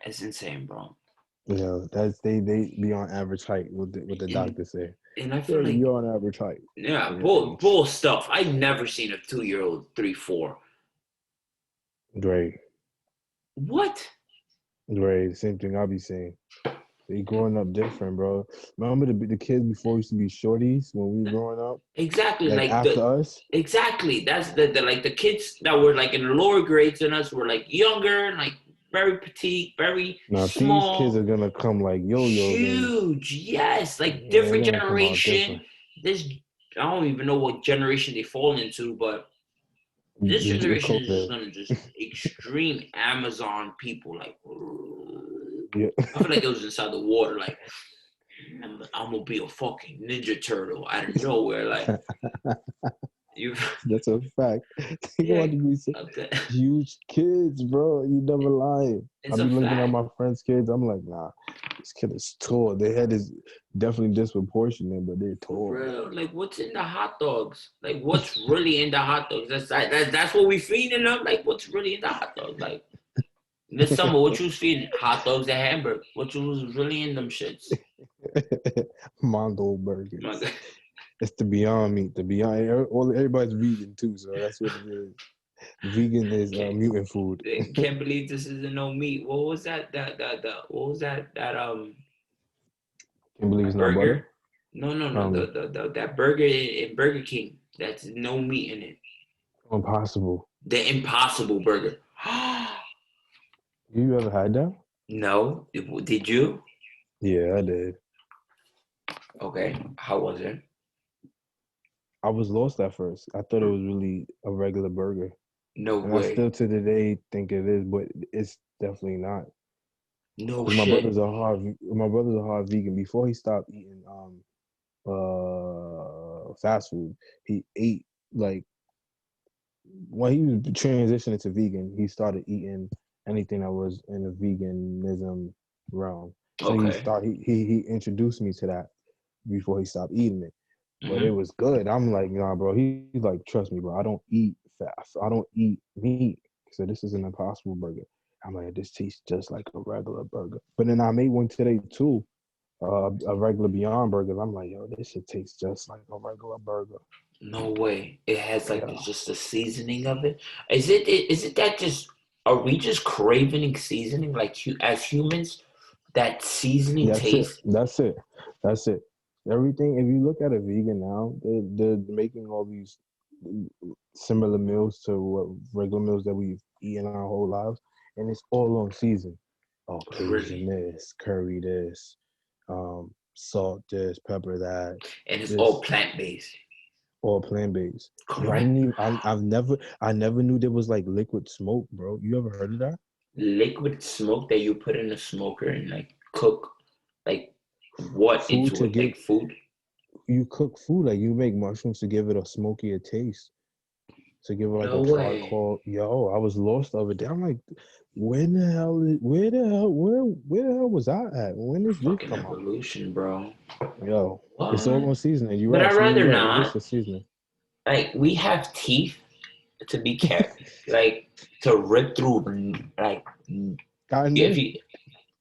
that's insane, bro. yeah. That's they be on average height. What the And doctor say? and I Yeah, feel like you're on average height. yeah, Yeah, bull stuff. I've never seen a 2-year-old 3'4". great, What? great. Same thing I be saying. They growing up different, bro. Remember the kids before used to be shorties when we were growing up? Exactly, Like like after us? exactly. That's the like the kids that were like in the lower grades than us were like younger, like very petite, very Now these kids small, are gonna come like yo-yos and huge. Yes, like they're different gonna come out generation. different. This I don't even know what generation they fall into, but this The generation is just COVID. gonna just extreme Amazon people. Like Yeah. I feel like it was inside the water. Like I'm gonna be a fucking Ninja Turtle out of nowhere. Like you, That's a fact. They yeah, about to be some okay. huge kids, bro. You never lying. I It's be a looking at fact. my friends' kids. I'm like, nah, this kid is tall. Their head is definitely disproportionate, but they're For tall, real, like what's in the hot dogs? Like what's really in the hot dogs? That's what we feeding them. Like what's really in the hot dogs? Like this summer, what you was feeding? Hot dogs and hamburger. What you was really in them shits? Mongol My burgers. God. It's the Beyond Meat. The Beyond. Everybody's vegan too, so that's what it is. Vegan is Can't, mutant food. can't believe this isn't no meat. What was that? What was Can't believe that it's not butter. burger? No. Um, That burger in Burger King. That's no meat in it. Impossible. The Impossible Burger. You ever had that? No, did you? Yeah, I did. Okay, how was it? I was lost at first. I thought it was really a regular burger. No And I way. still to today think it is, but it's definitely not. No Because shit. my brother's a hard vegan. Before he stopped eating fast food, he ate like when he was transitioning to vegan, he started eating anything that was in the veganism realm. So Okay. he introduced me to that before he stopped eating it. But it Mm-hmm. was good. I'm like, nah, bro. He's like, trust me, bro. I don't eat fast. I don't eat meat. So this is an Impossible Burger. I'm like, this tastes just like a regular burger. But then I made one today too, a regular Beyond Burger. I'm like, yo, this shit tastes just like a regular burger. No way. It has like Yeah, just the seasoning of it. Is it that just are we just craving seasoning like as humans? That seasoning that's it. taste. That's it. That's it. Everything. If you look at a vegan now, they're making all these similar meals to what regular meals that we've eaten our whole lives, and it's all on season. Oh, Cajun Really. this, curry this, salt this, pepper that, And it's all this, plant based. all plant based. Yo, I Correct. didn't even. I never knew there was like liquid smoke, bro. You ever heard of that? Liquid smoke that you put in a smoker and like cook like what Food into to it? give Like food? you cook food like you make mushrooms to give it a smokier taste, to give it like No a way. charcoal. Yo, I was lost the other day. I'm like, where the hell was I at? When did this Fucking come out? evolution, bro. Yo, it's all What? on seasoning. You're But I'd absolutely rather right. It is not. the seasoning. Like we have teeth to be kept, like to rip through, like I if know. you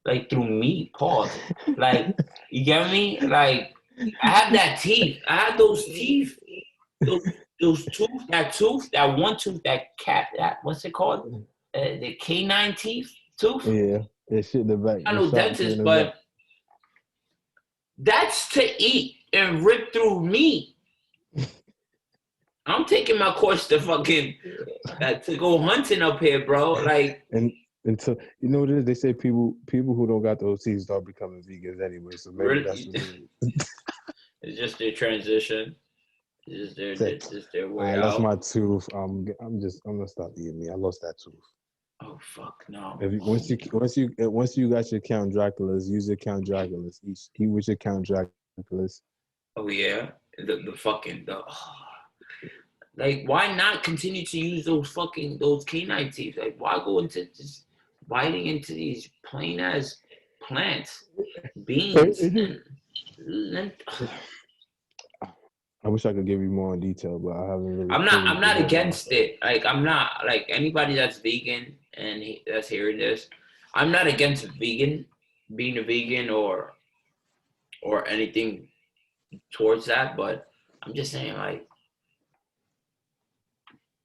like through meat. Pause. Like you get me? Like I have that teeth. I have those teeth. Those those tooth. That tooth. That one tooth. That cat. That what's it called? The canine teeth tooth. Yeah, that shit in the back, I the know sharp shit in dentist, the back. but that's to eat and rip through meat. I'm taking my course to fucking to go hunting up here, bro. Like And until you know what it is, they say people who don't got those teeth start becoming vegans anyway. So maybe that's really, what it is. it's just their transition. It's just Say, their all way right, that's out. my tooth. I'm gonna stop eating meat. I lost that tooth. Oh fuck no. If you, once you got your Count Draculas, use your Count Draculas. Eat with your Count Draculas. Oh yeah. The fucking like why not continue to use those canine teeth? Like why go into just biting into these plain as plants, beans, It is. and lent- I wish I could give you more in detail, but I haven't really I'm fully not developed my. against it. Like I'm not like anybody that's vegan and that's hearing this. I'm not against being a vegan or anything towards that, but I'm just saying like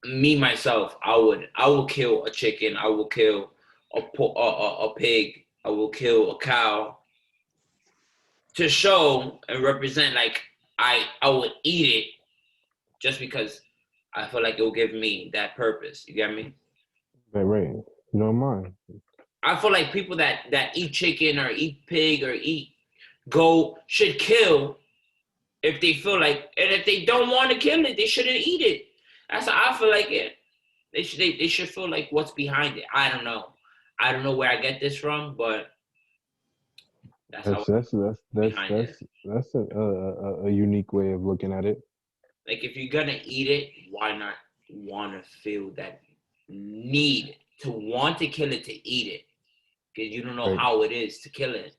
me myself, I will kill a chicken, I will kill a pig, I will kill a cow to show and represent like I would eat it just because I feel like it will give me that purpose. You get me? Right. You don't mind. I feel like people that eat chicken or eat pig or eat goat should kill if they feel like, and if they don't want to kill it, they shouldn't eat it. That's how I feel like it. They should feel like what's behind it. I don't know. I don't know where I get this from, but that's how That's that's that's that's behind it. that's that's a unique way of looking at it. Like if you're gonna eat it, why not want to feel that need to want to kill it to eat it? Because you don't know Right. how it is to kill it.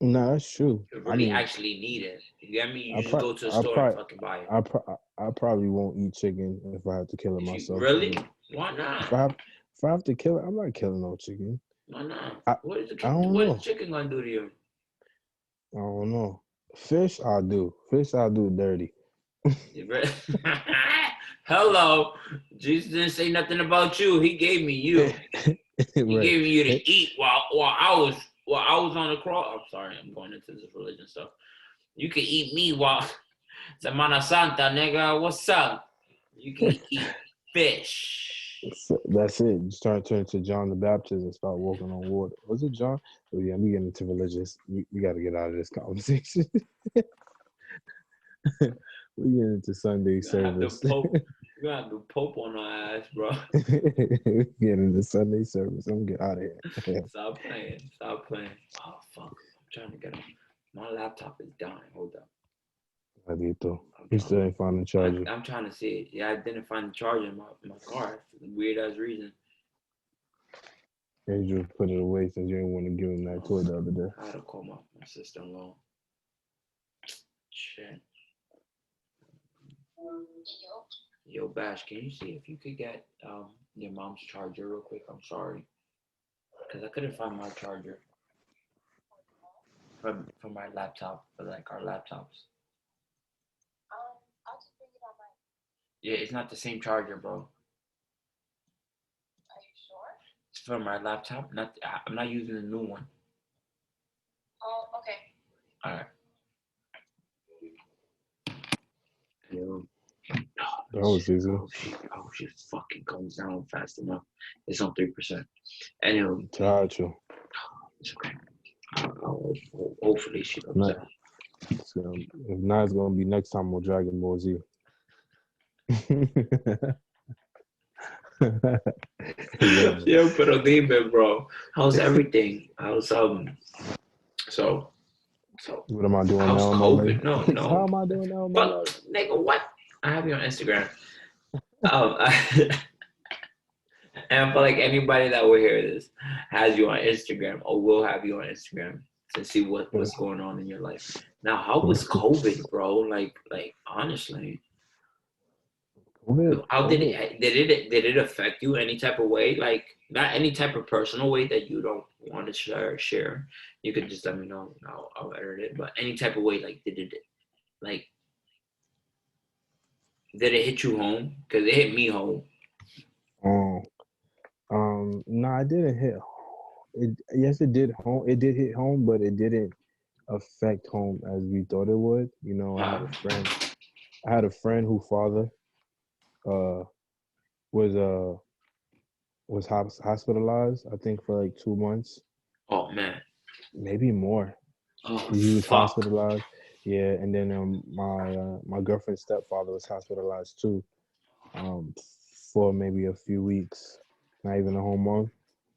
No, that's true. You I really mean, actually need it. You get me? I You just pro go to the I store and probably fucking buy it. I probably won't eat chicken if I have to kill it If you myself. I really, mean, why if not? I have to kill it, I'm not killing no chicken. Why not? I I don't What is know. chicken gonna do to you? I don't know. Fish, I do. Fish, I do dirty. Hello, Jesus didn't say nothing about you. He gave me you. He Right. gave me you to eat while I was on the cross. I'm sorry, I'm going into this religion stuff. You can eat me while Semana Santa, nigga. What's up? You can eat fish. That's it. You start turning to John the Baptist and start walking on water. Was it John? Oh yeah, we getting into religious. We got to get out of this conversation. We get into Sunday We're gonna have the service. Pope. We're gonna have the Pope on our ass, bro. We get into Sunday service. I'm gonna get out of here. Stop playing. Stop playing. Oh fuck. I'm trying to get on. My laptop is dying. Hold up. Adito. You still ain't found the charger. I'm trying to see it. Yeah, I didn't find the charger in my car for some weird ass reason. You just put it away since you didn't want to give him that toy the other day. I had to call my sister-in-law. Shit. Yo, Bash, can you see if you could get your mom's charger real quick? I'm sorry. because I couldn't find my charger from my laptop for like our laptops. I'll just bring it on mine. Yeah, it's not the same charger, bro. Are you sure? It's from my laptop. I'm not using the new one. Oh, okay. All right. Yo. That was easy. Oh shit fucking comes down fast enough. It's on 3%. Anyway, Gotcha. it's okay. Hopefully she comes down. So, if not, it's gonna be next time on Dragon Ball Z. Yeah. Yo, pero dime, bro. How's everything? How's so What am I doing how's now? COVID? No. How am I doing now? Fuck, nigga, what? I have you on Instagram. And I feel like anybody that will hear this has you on Instagram or will have you on Instagram to see what's going on in your life. Now, how was COVID, bro? Like honestly, how did it affect you any type of way? Like not any type of personal way that you don't want to share. You could just let me know. I'll edit it. But any type of way, like did it hit you home? Because it hit me home. No, I didn't hit. Yes, it did home. It did hit home, but it didn't affect home as we thought it would. You know, I had a friend whose father was hospitalized. I think for like 2 months. Oh man, maybe more. Oh, he was fuck. hospitalized. Yeah, and then my girlfriend's stepfather was hospitalized too, for maybe a few weeks, not even a whole month,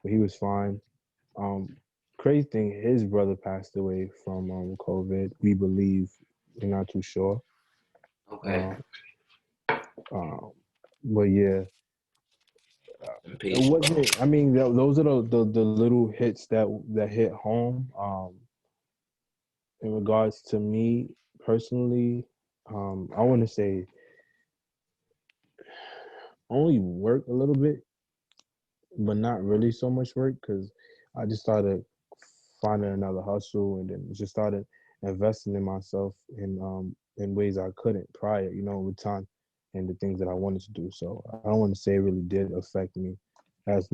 but he was fine. Crazy thing, his brother passed away from COVID. We believe, we're not too sure. Okay. But yeah, it wasn't. I mean, those are the little hits that hit home. In regards to me personally, I want to say only work a little bit, but not really so much work because I just started finding another hustle and then just started investing in myself in ways I couldn't prior, with time and the things that I wanted to do. So I don't want to say it really did affect me as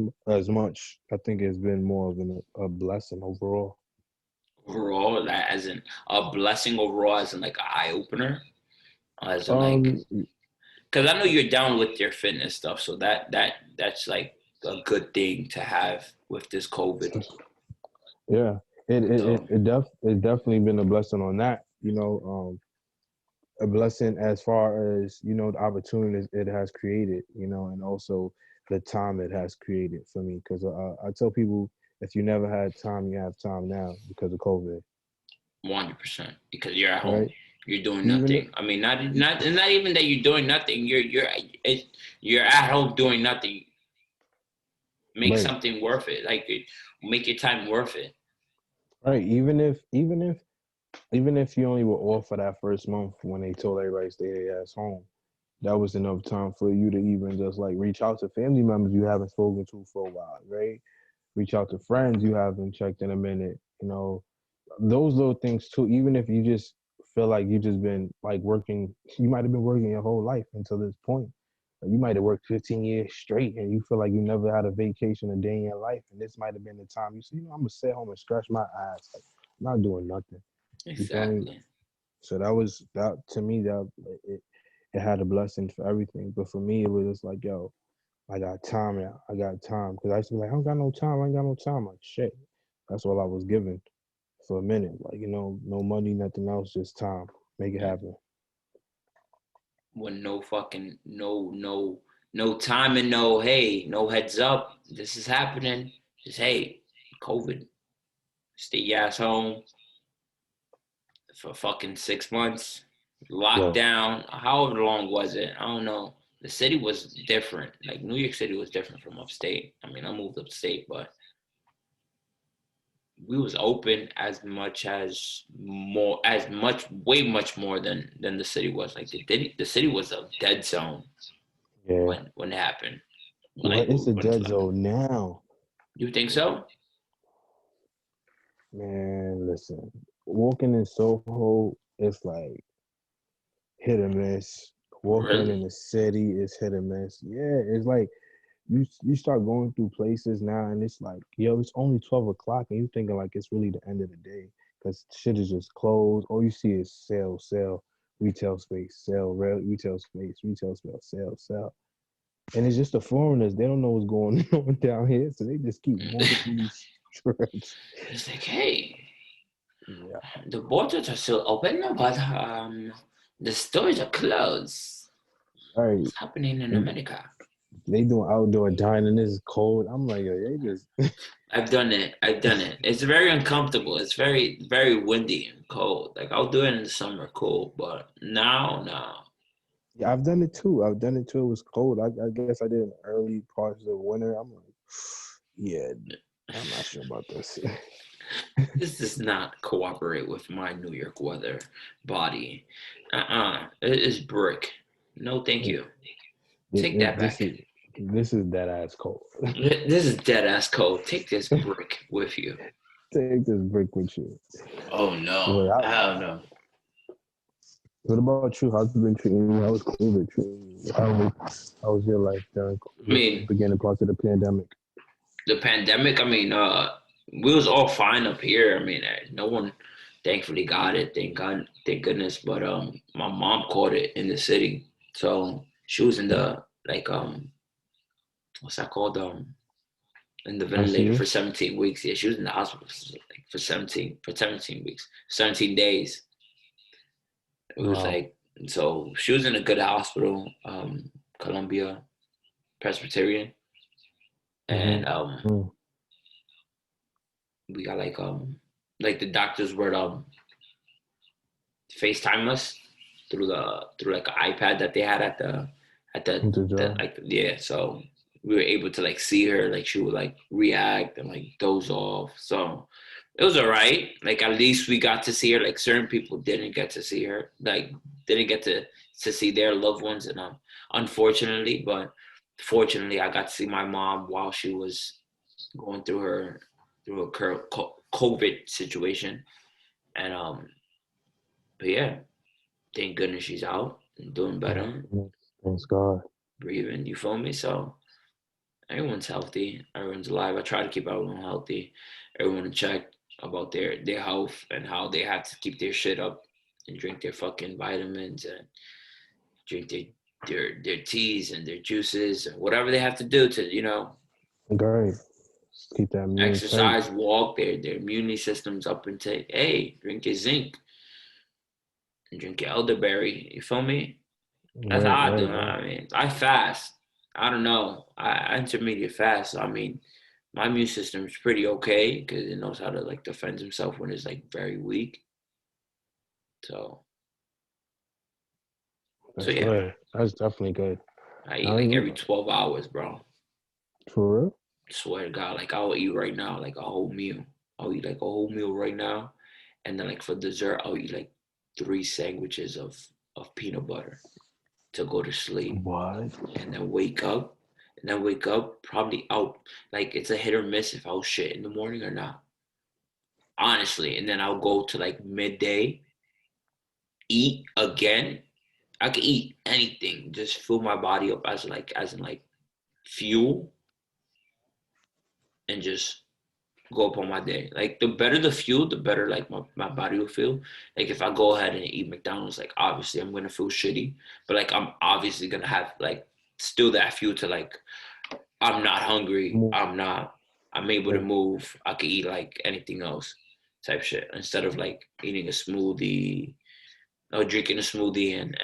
much. I think it's been more of a blessing overall. Overall, that as in a blessing overall, as in like an eye opener, as in like, because I know you're down with your fitness stuff, so that's like a good thing to have with this COVID. Yeah, it definitely been a blessing on that. A blessing as far as the opportunities it has created, and also the time it has created for me. Because I tell people, if you never had time, you have time now because of COVID. 100%, because you're at home, right? You're doing nothing. I mean, not even that you're doing nothing. You're at home doing nothing. Make something worth it. Like make your time worth it. Right. Even if you only were off for that first month when they told everybody to stay their ass home, that was enough time for you to even just like reach out to family members you haven't spoken to for a while, right? Reach out to friends you haven't checked in a minute, those little things too. Even if you just feel like you just been like working, you might have been working your whole life until this point. You might have worked 15 years straight and you feel like you never had a vacation a day in your life. And this might have been the time you say, I'm going to sit home and scratch my ass. Like, I'm not doing nothing. Exactly. So that to me, that it had a blessing for everything. But for me, it was just like, yo, I got time now. I got time. Because I used to be like, I ain't got no time. Like, shit. That's all I was given for a minute. Like, no money, nothing else, just time. Make it happen. With no fucking, no time and no heads up. This is happening. Just, hey, COVID. Stay your ass home for fucking 6 months. Lockdown. However long was it? I don't know. The city was different. Like New York City was different from upstate. I mean, I moved upstate, but we was open way much more than the city was. Like the city was a dead zone. Yeah. When it happened. It's a dead zone now. You think so? Man, listen, walking in Soho, it's like hit or miss. Walking in Really? the city is hit or miss. Yeah, it's like you start going through places now, and it's like, yo, it's only 12 o'clock, and you thinking like it's really the end of the day because shit is just closed. All you see is sell, sell, retail space, sell, retail space, retail space, sell, sell. And it's just the foreigners. They don't know what's going on down here, so they just keep walking through these strips. It's like, hey, Yeah, the borders are still open, but the stores are closed. right. What's happening in And America? they doing outdoor dining. It's cold. I'm like, yo, they just. I've done it. I've done it. It's very uncomfortable. It's very, very windy and cold. Like I'll do it in the summer, cool, but now, no. Yeah, I've done it too. I've done it too. It was cold. I guess I did in early parts of winter. I'm like, yeah, I'm not sure about this. This does not cooperate with my New York weather body. It is brick. No, thank you. Take that This back. is dead ass cold. This is dead ass cold. Take this brick with you. Take this brick with you. Oh no. But I don't know. what about you? How's it been treating you? How was COVID treating you? How was your life during I the mean, beginning parts of the pandemic? the pandemic, we was all fine up here. I mean, no one thankfully got it. Thank God, thank goodness. But my mom caught it in the city. So she was in the like what's that called? In the I see ventilator you. for 17 weeks. Yeah, she was in the hospital like for 17 weeks, 17 days. It was Wow. like so she was in a good hospital, Columbia Presbyterian, and Mm-hmm. we got like the doctors would FaceTime us through like an iPad that they had The the job. like yeah. So we were able to like see her, like she would like react and like doze off. So it was all right. Like at least we got to see her. Like certain people didn't get to see her. Like didn't get to see their loved ones, and unfortunately, but fortunately, I got to see my mom while she was going through a COVID situation, and but yeah, thank goodness she's out and doing better, Thanks God. breathing. You feel me? So everyone's healthy, everyone's alive. I try to keep everyone healthy, everyone in check about their health and how they have to keep their shit up and drink their fucking vitamins and drink their teas and their juices and whatever they have to do to Great. Keep that immune tight. exercise, walk their immunity systems up and take. Hey, drink your zinc and drink your elderberry. You feel me? That's how Right, I do. right, right. I mean, I fast. I don't know. I intermediate fast. So, I mean, my immune system is pretty okay because it knows how to like defend himself when it's like very weak. So, so That's yeah, good. That's definitely good. I eat I like every mean, 12 hours, bro. for real? Swear to God, like I'll eat right now, like a whole meal. I'll eat like a whole meal right now, and then like for dessert, I'll eat like 3 sandwiches of peanut butter to go to sleep. What? And then wake up probably out like it's a hit or miss if I'll shit in the morning or not. Honestly. And then I'll go to like midday, eat again. I could eat anything, just fill my body up as in like fuel and just go up on my day. Like the better the fuel, the better like my body will feel. Like if I go ahead and eat McDonald's, like obviously I'm gonna feel shitty. But like I'm obviously gonna have like still that fuel to like I'm not hungry. Move. I'm able to move. I could eat like anything else type shit instead of like eating a smoothie or drinking a smoothie and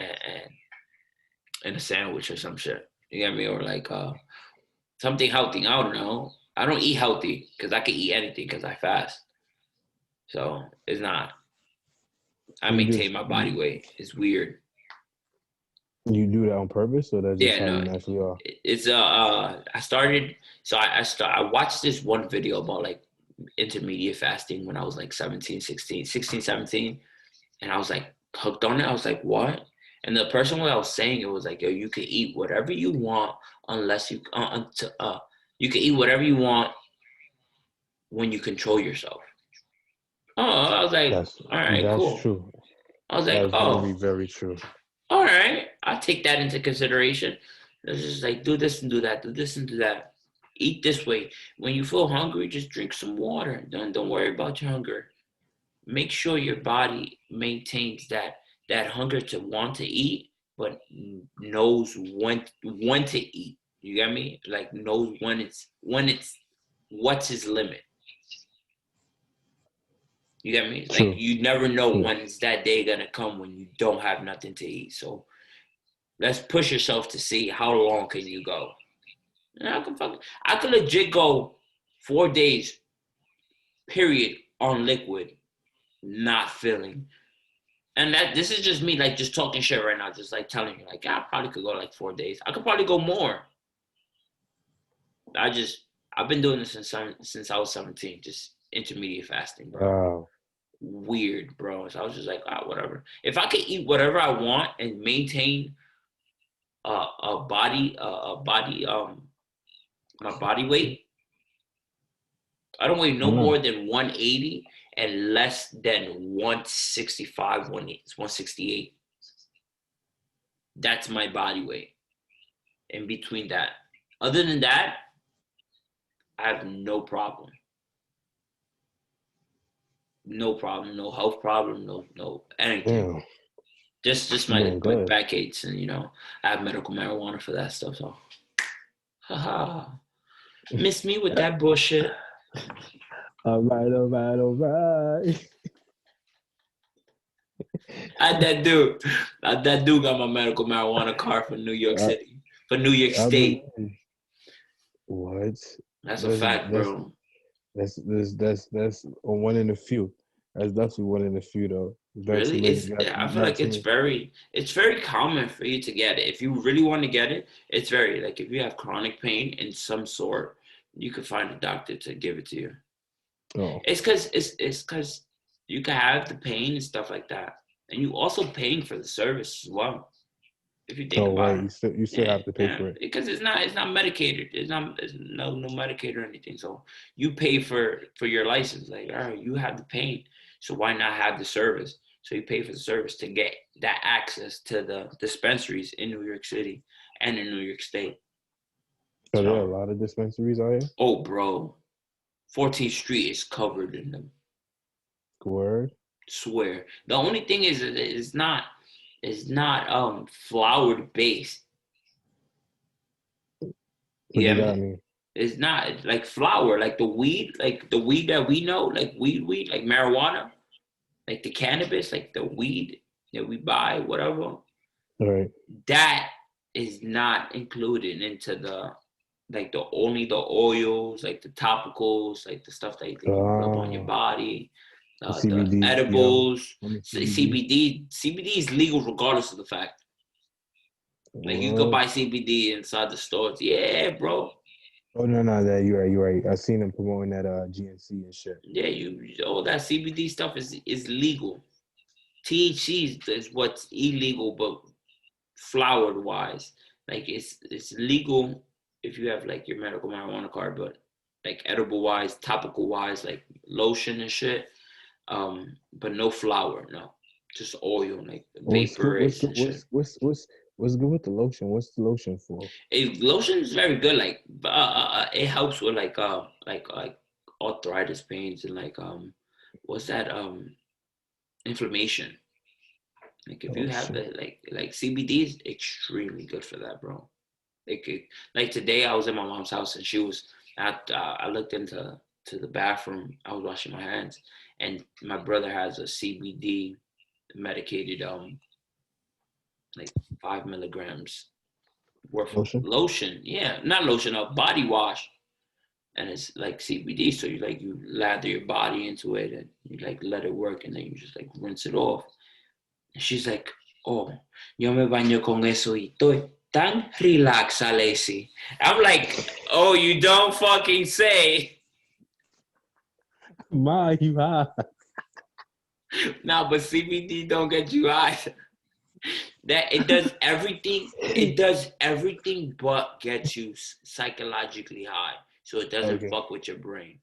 a sandwich or some shit. You get me? Or like something healthy. I don't know. I don't eat healthy because I can eat anything because I fast. So it's not. I You maintain just my body weight. It's weird. you do that on purpose, or that's just Yeah, how you no. naturally are? It's I started so I watched this one video about like intermediate fasting when I was like 16, 17, and I was like hooked on it. I was like, what? And the person what I was saying it was like, yo, you can eat whatever you want unless you can eat whatever you want when you control yourself. Oh, I was like, That's all right, that's cool. true. I was like, That's very, oh, very true. all right, I'll take that into consideration. It's just like do this and do that, do this and do that. Eat this way. When you feel hungry, just drink some water. Don't worry about your hunger. Make sure your body maintains that hunger to want to eat, but knows when to eat. You get me? Like knows when it's what's his limit. You get me? Like True. you never know True. when is that day gonna come when you don't have nothing to eat. So let's push yourself to see how long can you go. And I can legit go 4 days period on liquid, not feeling. And that this is just me like just talking shit right now, just like telling you like, yeah, I probably could go like 4 days. I could probably go more. I've been doing this since I was 17, just intermediate fasting, bro. Wow. Weird, bro. So I was just like, whatever. If I could eat whatever I want and maintain my body weight, I don't weigh no Mm. more than 180 and less than 165, 168. That's my body weight. In between that, other than that, I have no problem. No problem, no health problem, no anything. Damn. Just You're my doing good. backaches, and I have medical marijuana for that stuff. So, haha, miss me with that bullshit. All right. That dude got my medical marijuana card for New York City, for New York State. What? That's a fact, bro. That's a one in a few. That's definitely one in a few, though. Really, I feel like it's very common for you to get it. If you really want to get it, it's very like if you have chronic pain in some sort, you could find a doctor to give it to you. Oh. It's because you can have the pain and stuff like that, and you also paying for the service as well. If you think about it, you still have to pay for it because it's not medicated. It's no Medicaid or anything. So you pay for your license. Like, all right, you have the pain, so why not have the service? So you pay for the service to get that access to the dispensaries in New York City and in New York State. So there are a lot of dispensaries out here? Oh, bro. 14th Street is covered in them. Word? Swear. The only thing is it's not flowered based. Yeah. It's not like flower, like the weed that we know, like weed, like marijuana, like the cannabis, like the weed that we buy, whatever. All right. That is not included into only the oils, like the topicals, like the stuff that you can rub on your body. CBD, the edibles, yeah. CBD is legal regardless of the fact. Like you could buy CBD inside the stores. Yeah, bro. Oh no, you're right. I seen them promoting that GNC and shit. Yeah, all that CBD stuff is legal. THC is what's illegal, but flowered wise, like it's legal if you have like your medical marijuana card, but like edible wise, topical wise, like lotion and shit. But no flower, no, just oil, like vaporish and shit. What's good with the lotion? What's the lotion for? Lotion is very good. Like, it helps with like arthritis pains and like what's that inflammation. Like if you have the like CBD is extremely good for that, bro. Like today I was in my mom's house and she was I looked into the bathroom. I was washing my hands and my brother has a CBD medicated like 5 milligrams worth of lotion. Yeah, not lotion, a body wash. And it's like CBD, so you lather your body into it and you like let it work and then you just like rinse it off. And she's like, oh, yo me baño con eso y estoy tan relax, Alessi. I'm like, oh, you don't fucking say. My, you high. Nah, but CBD don't get you high. That it does everything. It does everything but get you psychologically high. So it doesn't fuck with your brain.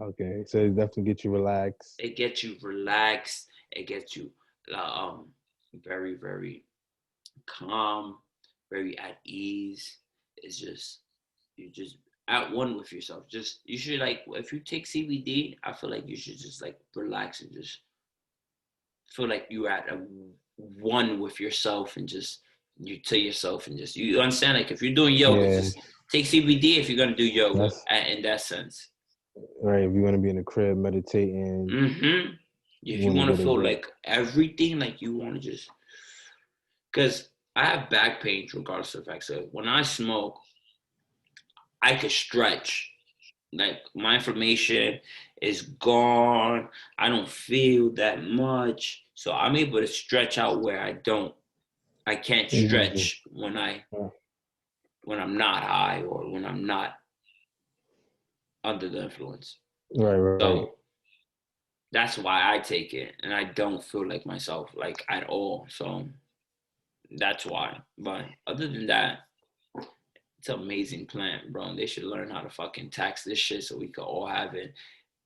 Okay, so it definitely get you relaxed. It gets you relaxed. It gets you um very, very calm, very at ease. It's just you just at one with yourself. Just you should like if you take CBD, I feel like you should just like relax and just feel like you're at a one with yourself and just you to yourself and just you understand like if you're doing yoga, Yeah, just take CBD if you're gonna do yoga that's in that sense. right. If you want to be in the crib meditating, Mm-hmm. you If you want to want to get a feel good. like everything, like you want to just because I have back pain regardless of the fact. So when I smoke, I could stretch. Like my inflammation is gone. I don't feel that much. So I'm able to stretch out where I can't Mhm. stretch when I'm not high or when I'm not under the influence. Right, right, So that's why I take it and I don't feel like myself like at all. So that's why. But other than that, it's an amazing plant, bro. And they should learn how to fucking tax this shit so we could all have it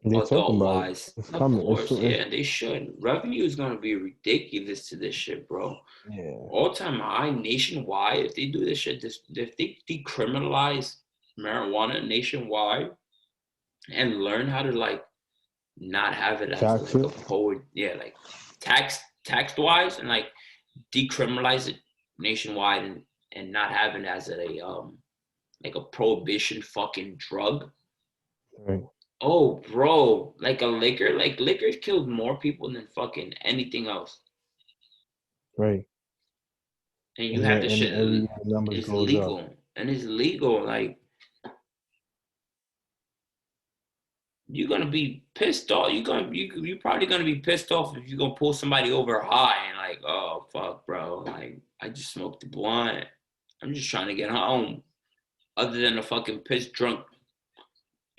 they talking adult about it. wise. It's Of coming. course, yeah, they should. Revenue is gonna be ridiculous to this shit, bro. Yeah, All time high nationwide. If they do this shit, if they decriminalize marijuana nationwide and learn how to like not have it as tax like a it. poet, yeah, like tax wise and like decriminalize it nationwide and not have it as a like a prohibition fucking drug. Right, Oh, bro, like liquor killed more people than fucking anything else. right. And you And have this and shit every year the numbers is goes up. legal and it's legal. Like you're gonna be pissed off. You're probably gonna be pissed off if you're gonna pull somebody over high and like, oh fuck, bro, like I just smoked the blunt. I'm just trying to get home. Other than a fucking pissed drunk,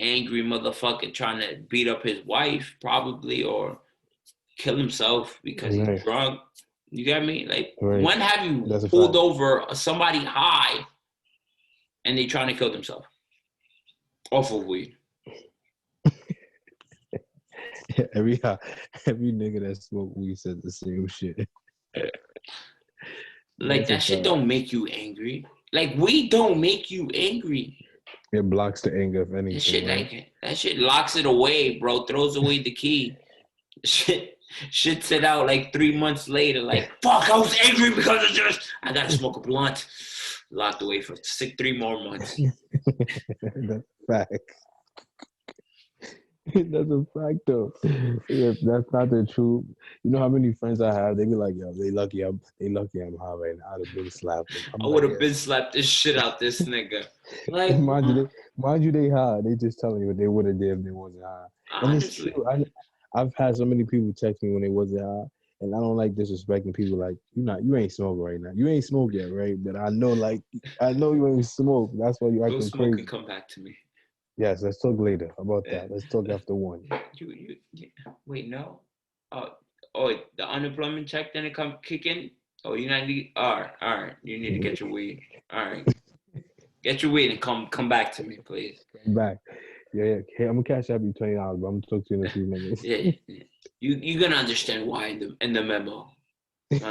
angry motherfucker trying to beat up his wife, probably, or kill himself because he's Right, drunk. You get me? Like, right. when have you That's a pulled fact. over somebody high and they trying to kill themselves off of weed? every every nigga that smoke weed says the same shit. Like That's a that shit fact. don't make you angry. Like weed don't make you angry. It blocks the anger if That anything, shit right? like that shit locks it away, bro. Throws away the key. Shit's it out like 3 months later. Like fuck, I was angry because of this. I gotta smoke a blunt. Locked away for 3 more months. That's a fact. That's a fact though. If that's not the truth, you know how many friends I have, they be like, yo, they lucky I'm high right now. I'd have been slapped them. I'm I like, would have yeah. been slapped this shit out this nigga. Like, mind you, they high. They just telling you what they would have did if they wasn't high. And it's honestly, true. I've had so many people text me when they wasn't high. And I don't like disrespecting people like you ain't smoking right now. You ain't smoke yet, right? But I know you ain't smoke. That's why you go acting smoke and crazy. come back to me. Yes, let's talk later about Yeah. that. Let's talk after one. Yeah. Wait, no. Oh, the unemployment check didn't come kick in. Oh, you not need. All right. You need to get your weed. All right, get your weed and come back to me, please. Come back. Yeah. Hey, I'm gonna cash out you $20, but I'm gonna talk to you in a few minutes. Yeah. You're gonna understand why in the memo, my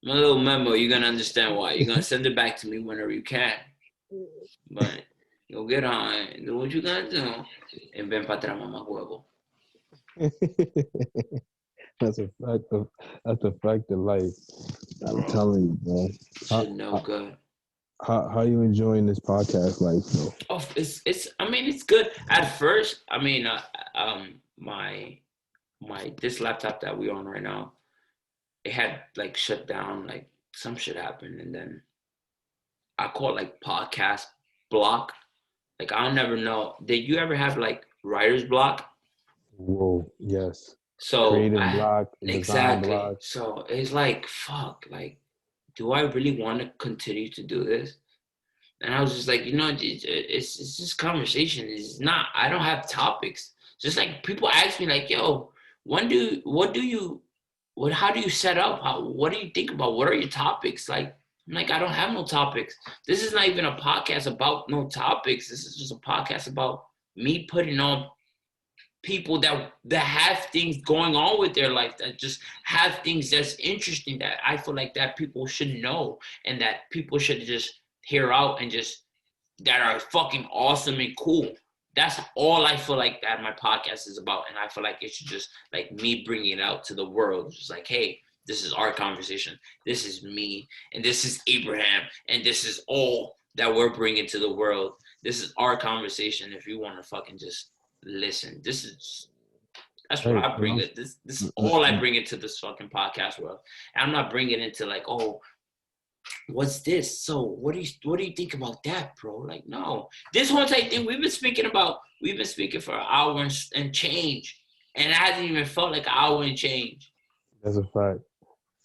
little memo. You're gonna understand why. You're gonna send it back to me whenever you can. But you'll get on, do what you gotta do, and ven para atrás, mamá huevo. That's a fact of life. I'm Bro, telling you, man. shit no good. How you enjoying this podcast life though? Oh, it's. I mean, it's good. At first, I mean, my this laptop that we're on right now, it had like shut down. Like some shit happened, and then I call it like podcast block. Like I'll never know. Did you ever have like writer's block? Whoa, yes. So Creative block, design exactly. block. So it's like fuck. Like, do I really want to continue to do this? And I was just like, it's just conversation. It's not. I don't have topics. Just like people ask me, like, yo, how do you set up? What do you think about? What are your topics? Like, I'm like, I don't have no topics. This is not even a podcast about no topics. This is just a podcast about me putting on people that have things going on with their life, that just have things that's interesting, that I feel like that people should know and that people should just hear out and just that are fucking awesome and cool. That's all I feel like that my podcast is about. And I feel like it should just like me bringing it out to the world. It's just like, hey, this is our conversation. This is me. And this is Abraham. And this is all that we're bringing to the world. This is our conversation. If you want to fucking just listen, that's what I bring it. This is all I bring into this fucking podcast world. And I'm not bringing it into like, oh, what's this? So what do you think about that, bro? Like, no, this whole type thing we've been speaking for an hour and change, and it hasn't even felt like an hour and change. That's a fact.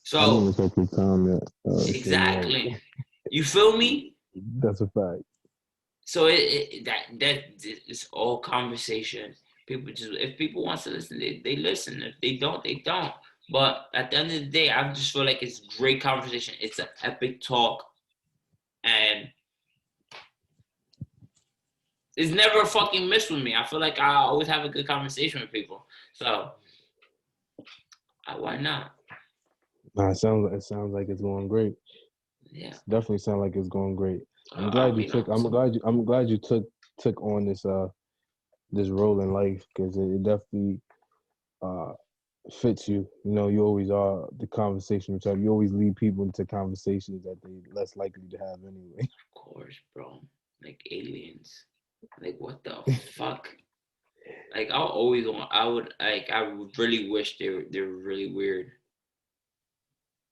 So I didn't even take your time yet. Exactly, you feel me? That's a fact. So that is all conversation. People just, if people want to listen, they listen. If they don't, they don't. But at the end of the day, I just feel like it's great conversation. It's an epic talk. And it's never a fucking miss with me. I feel like I always have a good conversation with people. So why not? Nah, it sounds like it's going great. Yeah. It definitely sounds like it's going great. I'm glad you took on this role in life, because it definitely fits you. You know, you always are the conversational type. You always lead people into conversations that they less likely to have anyway. Of course, bro. Like aliens. Like, what the fuck? Like, I would really wish they're really weird.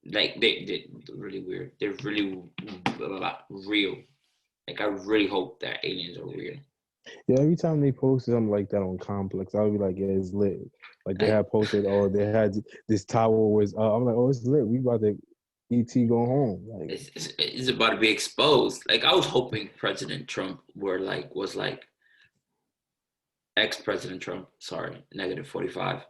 Like, they're really weird. They're really real. Like, I really hope that aliens are real. Yeah, every time they post something like that on Complex, I'll be like, yeah, it's lit. Like, they had posted, they had this tower was, I'm like, oh, it's lit. We about to E.T. go home. Like, it's about to be exposed. Like, I was hoping President Trump was like ex-President Trump. Sorry, -45.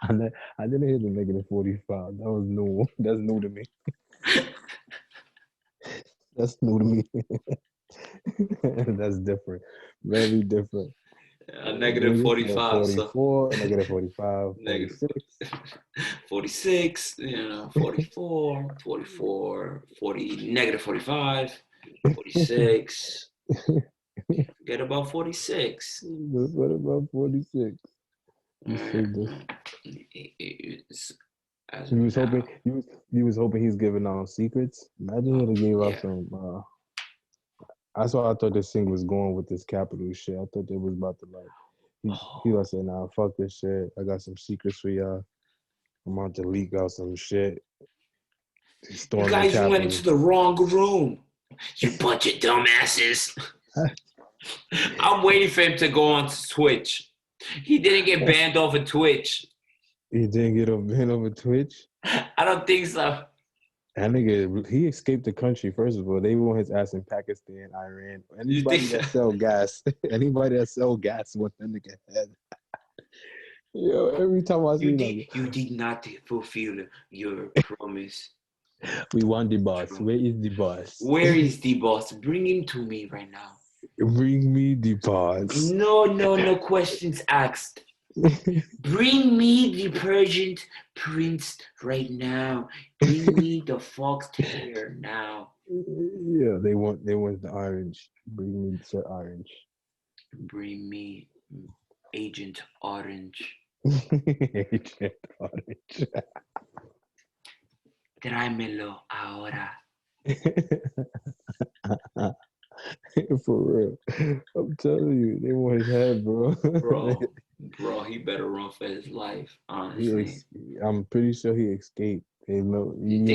I didn't hear the -45. That was new. That's new to me. That's new to me. That's different. Very different. -45. 44, -45, 46. 46, 44, 44, 40, -45, 46. Forget about 46. What about 46? He was hoping he's giving out secrets. Imagine he gave out some. That's why I thought this thing was going with this capital shit. I thought they was about to he was saying, nah, fuck this shit. I got some secrets for y'all. I'm about to leak out some shit. You guys went into the wrong room. You bunch of dumbasses. I'm waiting for him to go on Twitch. He didn't get banned off of Twitch. He didn't get banned over Twitch? I don't think so. That nigga, he escaped the country, first of all. They want his ass in Pakistan, Iran. Anybody that sell gas want that nigga head. Yo, every time I see you did not fulfill your promise. We want the boss. Where is the boss? Where is the boss? Bring him to me right now. Bring me the boss. No questions asked. Bring me the Persian prince right now. Bring me the fox terrier now. Yeah, they want the orange. Bring me the orange. Bring me Agent Orange. Agent Orange. Tráemelo ahora. For real. I'm telling you, they want his head, bro. Bro, he better run for his life, honestly. I'm pretty sure he escaped. You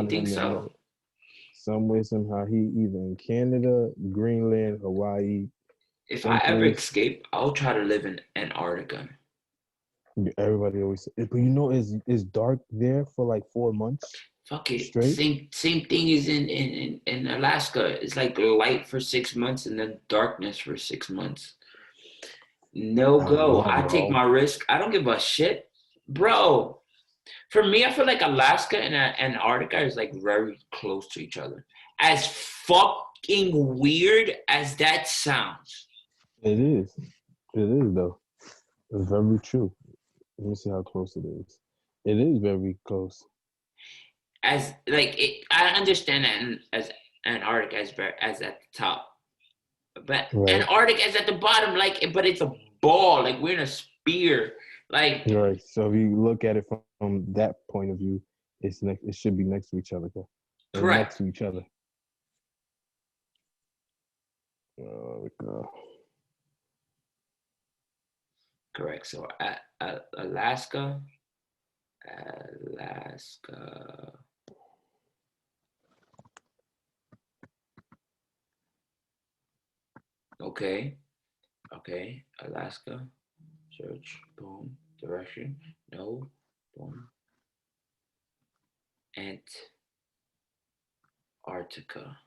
think so? Some way, somehow, he either in Canada, Greenland, Hawaii. If I ever escape, I'll try to live in Antarctica. Everybody always says, but it's dark there for like 4 months. Fuck it. Straight? Same thing is in Alaska. It's like light for 6 months and then darkness for 6 months. No go. I take my risk. I don't give a shit. Bro, for me, I feel like Alaska and Antarctica is like very close to each other. As fucking weird as that sounds, It is. It is though. It's very true. Let me see how close it is. It is very close. As like I understand that as Antarctica as at the top, but Right. Antarctica is at the bottom. Like, but it's a ball. Like we're in a spear. Like Right. So if you look at it from that point of view, it's next. It should be next to each other. They're next correct, to each other. Oh God. correct. So Alaska. Okay. Okay. Alaska. Search. Boom. Direction. No. Boom. Antarctica.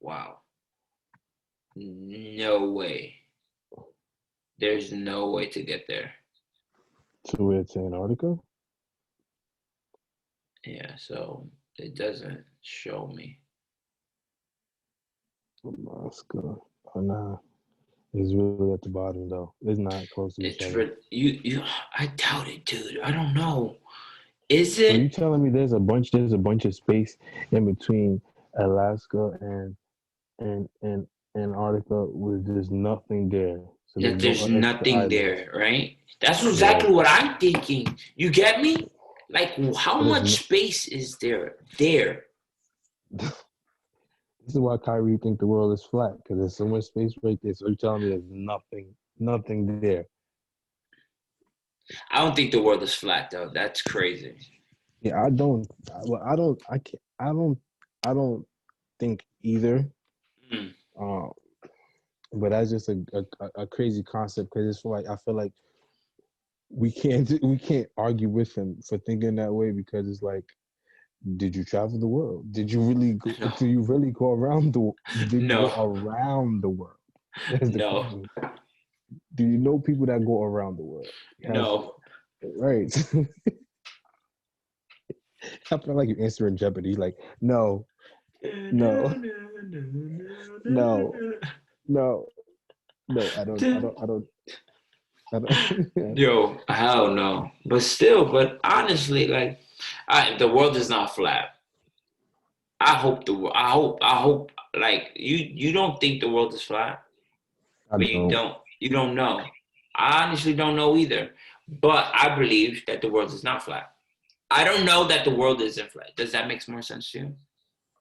Wow. No way. There's no way to get there. So it's Antarctica. Yeah, so it doesn't show me. Alaska. Oh nah. It's really at the bottom though. It's not close to each It's other. you. I doubt it, dude. I don't know. Is So you it? telling me there's a bunch of space in between Alaska and Antarctica with just nothing there. So there's That no there's extra nothing islands. there, right? That's Right. exactly what I'm thinking. You get me? Like, how So there's much no, space is there? There. this is why Kyrie think the world is flat because there's so much space right there. So you're telling me there's nothing there. I don't think the world is flat, though. That's crazy. Yeah, I don't think either. Mm. Um, but that's just a crazy concept because it's like I feel like we can't argue with him for thinking that way because it's like, did you travel the world? Did you really go? No. Do you really go around the? Did you go No. around the world? That's the No. question. Do you know people that go around the world? Yes, No. right. I feel like you're answering Jeopardy. Like, no, no, no, no, no. I don't. Yo, hell no. But still, but honestly, like, the world is not flat. I hope, like, you don't think the world is flat, I but don't. you don't know. I honestly don't know either. But I believe that the world is not flat. I don't know that the world isn't flat. Does that make more sense to you?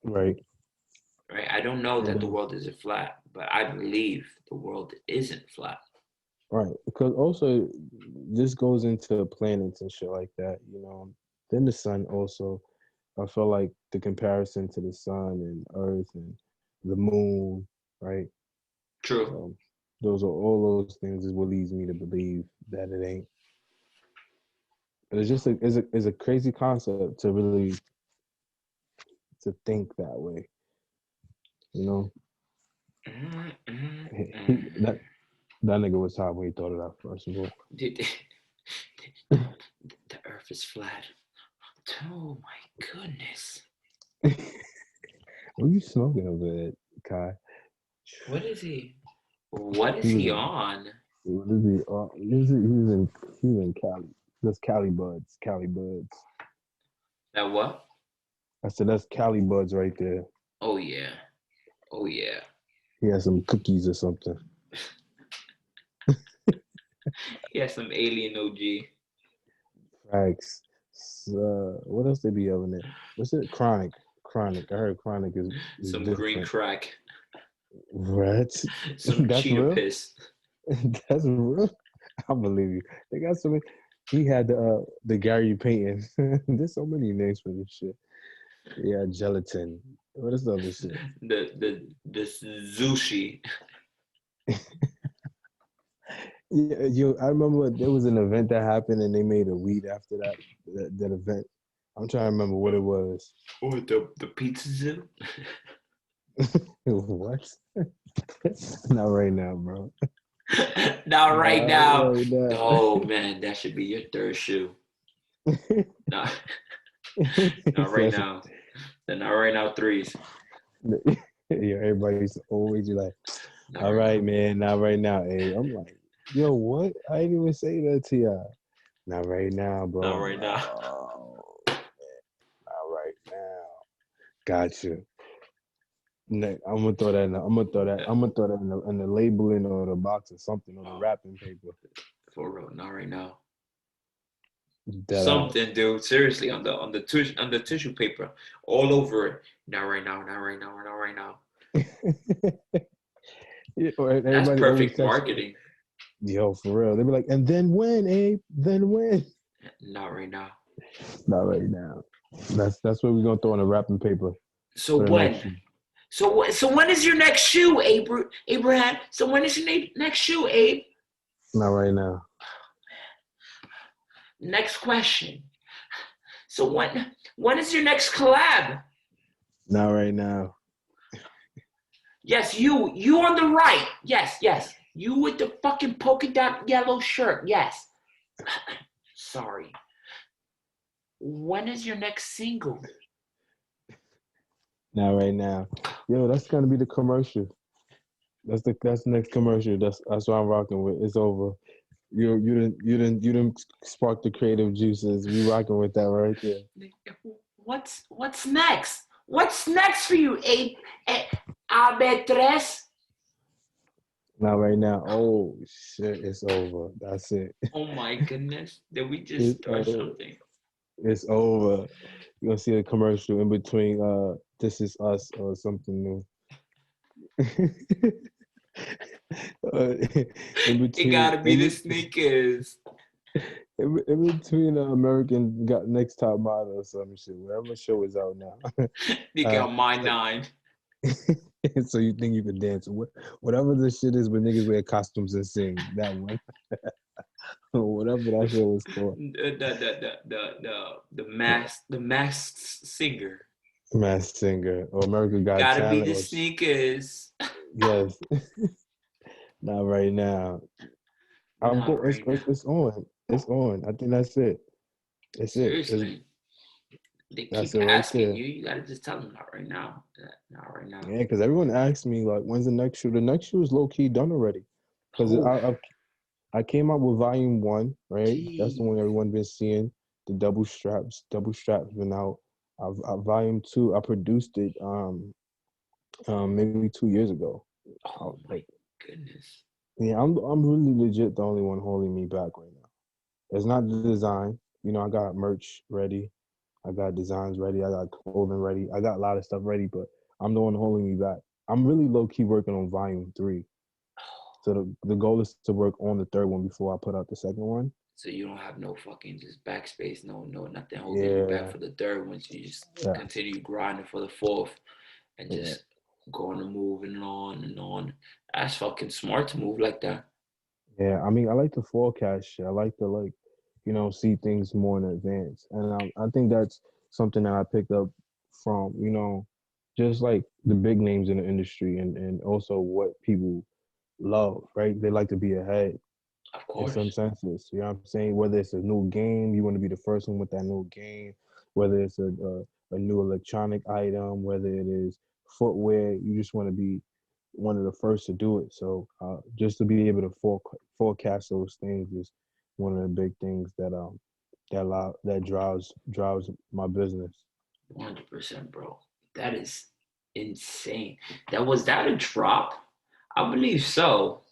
Right. Right? I don't know It that the does. world isn't flat, but I believe the world isn't flat. Right. Because also this goes into planets and shit like that, you know. Then the sun also. I feel like the comparison to the sun and Earth and the moon, right? True. So those are all those things is what leads me to believe that it ain't. But it's just it's a crazy concept to really to think that way, you know. Mm, mm, He, mm. that nigga was hot when he thought of that first of all. Dude, the earth is flat. Oh my goodness. What are you smoking over there, Kai? What is he? What is He was he in on? what is he? He was in Cali. That's Cali Buds. Cali Buds. That what? I said that's Cali Buds right there. Oh yeah. Oh yeah. He had some cookies or something. He has some alien OG. Facts. What else they be having it? What's it? Chronic. Chronic. I heard chronic is Some green different. crack. What? Some That's cheetah real? piss. That's real? I believe you. They got so many. He had the Gary Payton. There's so many names for this shit. Yeah, gelatin. What is the other shit? The sushi. Yeah, I remember there was an event that happened and they made a weed after that event. I'm trying to remember what it was. Or the pizza zoo. What? Not right now, bro. Not right Not now. right now. Oh man, that should be your third shoe. Not, not right now. Then not right now threes. Yeah, everybody used to always be like, Not All right right, now. man. Not right now, Abe. I'm like, yo, what? I didn't even say that to y'all. Not right now, Not bro. right now. Oh, not right now. Gotcha. I'm gonna throw that. I'm gonna throw that in the labeling or the box or something or the Oh, wrapping paper. for real, not right now. Dead ass. Something, dude. Seriously, on the tissue paper, all over it. Not right now. Not right now. Not right now. Yeah, That's everybody always perfect text me. marketing. Yo, for real. They be like, and then when, Abe? Then when? Not right now. Not right now. That's what we're gonna throw in the wrapping paper So for the next when? shoe. So when is your next shoe, Abraham? So when is your next shoe, Abe? Not right now. Next question. So when is your next collab? Not right now. Yes, you on the right. Yes. You with the fucking polka dot yellow shirt. Yes. Sorry. When is your next single? Not right now. Yo, that's gonna be the commercial. That's the next commercial. That's what I'm rocking with. It's over. You didn't spark the creative juices. We rocking with that right there. What's next? What's next for you, Abetres? Not right now. Oh shit, it's over. That's it. Oh my goodness. Did we just It's start over. something? It's over. You're gonna see a commercial in between This Is Us or something new. In It between gotta be the sneakers. in between American Got Next Top Model or some shit. Whatever show is out now. They got my 9. So you think you can dance? Whatever the shit is when niggas wear costumes and sing, that one. Whatever that shit was called. The masked singer. Mass Singer or America Got Gotta be Talent. the sneakers. Yes. Not right now. Not right now. It's on. It's on. I think that's it. That's it. Seriously. They That's keep it right asking there. you. You gotta just tell them not right now. Not right now. Yeah, because everyone asks me like, when's the next shoe? The next shoe is low key done already. Because Oh, I came out with volume 1, right? That's the gee. one everyone been seeing. The double straps been out. Volume 2, I produced it maybe 2 years ago. Oh my Like, goodness. yeah, I'm really legit the only one holding me back right now. It's not the design. You know, I got merch ready. I got designs ready. I got clothing ready. I got a lot of stuff ready, but I'm the one holding me back. I'm really low key working on volume 3. So the goal is to work on the third one before I put out the second one. So you don't have no fucking just backspace, no nothing holding you back Yeah, for the third one. So you just yeah, continue grinding for the fourth and yeah. just going and moving on and on. That's fucking smart to move like that. Yeah, I mean, I like to forecast shit. I like to see things more in advance, and I think that's something that I picked up from just like the big names in the industry, and also what people love. Right? They like to be ahead Of in some course. senses. You know what I'm saying? Whether it's a new game, you want to be the first one with that new game. Whether it's a new electronic item, whether it is footwear, you just want to be one of the first to do it. So just to be able to forecast those things is one of the big things that drives my business. 100%, bro. That is insane. That a drop? I believe so.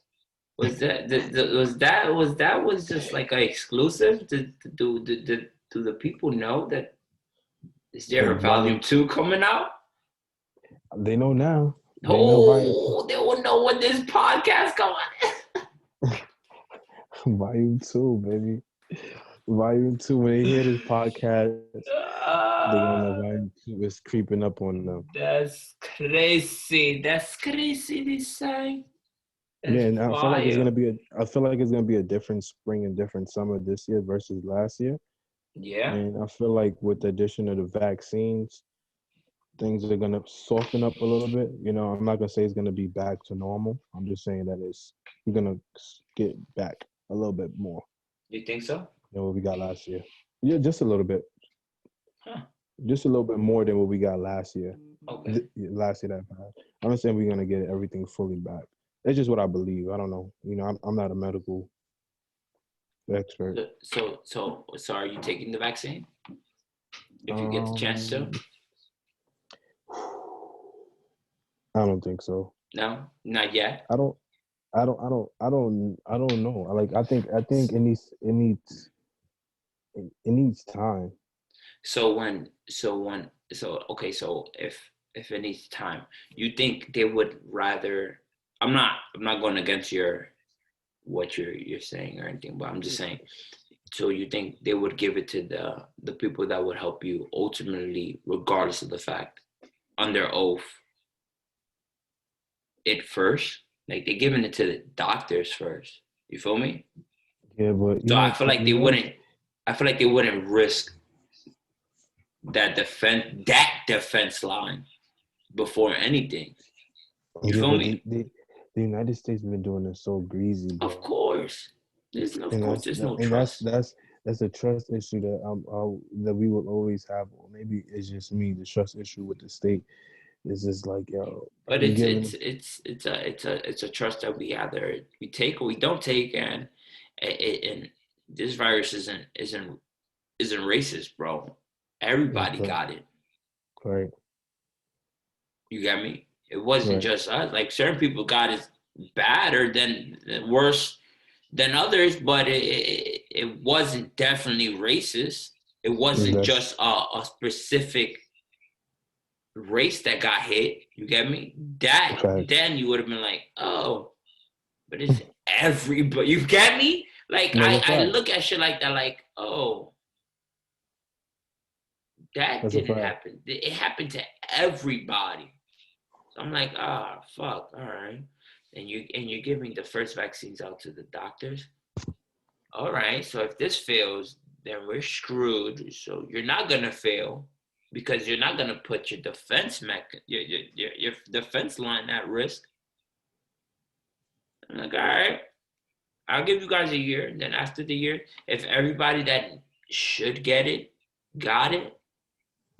Was that was just like an exclusive? Do the people know that is there The a volume volume, 2 coming out? they know now. They know volume Oh, they will know when this podcast going. volume 2, baby. Volume 2. When they hear this podcast, they're gonna know volume 2 is creeping up on them. That's crazy. That's crazy. This side. Yeah, That's and fire. I feel like it's gonna be a different spring and different summer this year versus last year. Yeah, And I feel like with the addition of the vaccines, things are gonna soften up a little bit. I'm not gonna say it's gonna be back to normal. I'm just saying that we're gonna get back a little bit more you think so? than what we got last year. Yeah, just a little bit. Huh. Just a little bit more than what we got last year. Okay. Last year that passed. I'm not saying we're gonna get everything fully back. It's just what I believe. I don't know. I'm not a medical expert. So are you taking the vaccine if you get the chance to? Um, I don't think so. No, not yet. I don't. I don't know. Like I think it needs time. Okay, so if it needs time, you think they would rather? I'm not going against what you're saying or anything, but I'm just saying. So you think they would give it to the people that would help you ultimately, regardless of the fact, under oath, it first? Like they're giving it to the doctors first. You feel me? Yeah, but So I feel like they wouldn't risk that defense line before anything. You yeah, feel but me? the United States been doing it so greasy, Of bro. course. And There's no that's trust. that's a trust issue that we will always have. Or maybe it's just me. The trust issue with the state is just like, yo, But you it's giving. it's it's it's a it's a it's a trust that we take or we don't take, and this virus isn't racist, bro. Everybody Okay, got it. right, You got me? It wasn't right, just us. Like certain people got it badder than worse than others, but it wasn't definitely racist. It wasn't that's just a specific race that got hit. You get me? That facts. then you would have been like, oh, but it's everybody. You get me? Like That's a I fact. look at shit like that, like, oh, that That's a didn't fact. happen. It happened to everybody. So I'm like, fuck, all right. And you're giving the first vaccines out to the doctors. All right. So if this fails, then we're screwed. So you're not gonna fail because you're not gonna put your defense line at risk. I'm like, all right, I'll give you guys a year. Then after the year, if everybody that should get it got it,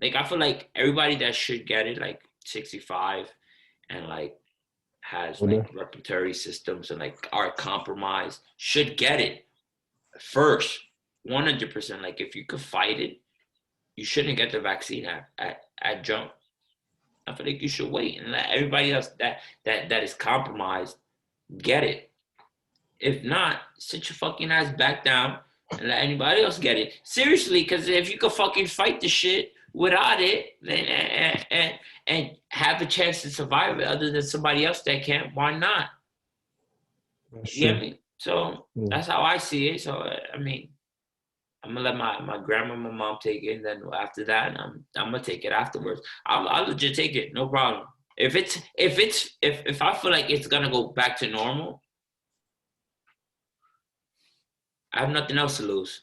like I feel like everybody that should get it, like 65 and like has With like that, respiratory systems and like are compromised should get it first, 100%. Like if you could fight it, you shouldn't get the vaccine at jump. I feel like you should wait and let everybody else that is compromised get it. If not, sit your fucking ass back down and let anybody else get it. Seriously, because if you could fucking fight the shit without it and have a chance to survive it other than somebody else that can't, why not? that's You get true. me? So Yeah. that's how I see it. So I mean, I'm gonna let my grandma and my mom take it, and then after that, I'm gonna take it afterwards. I'll legit take it, no problem. If I feel like it's gonna go back to normal, I have nothing else to lose.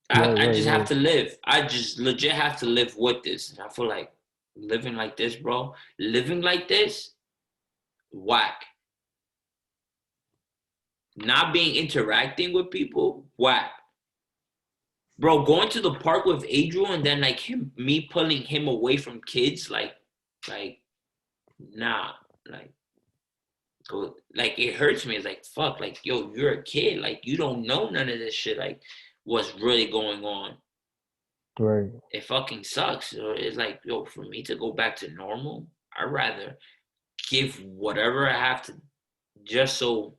I, Right, I right, just have right. to live. I just legit have to live with this. And I feel like living like this, bro. Living like this, whack. Not being interacting with people, whack. Bro, going to the park with Adriel and then like me pulling him away from kids, like, nah, like, go, like it hurts me. It's like, fuck, like, yo, you're a kid, like, you don't know none of this shit, like, what's really going on. Right. It fucking sucks. So it's like, yo, for me to go back to normal, I'd rather give whatever I have to just so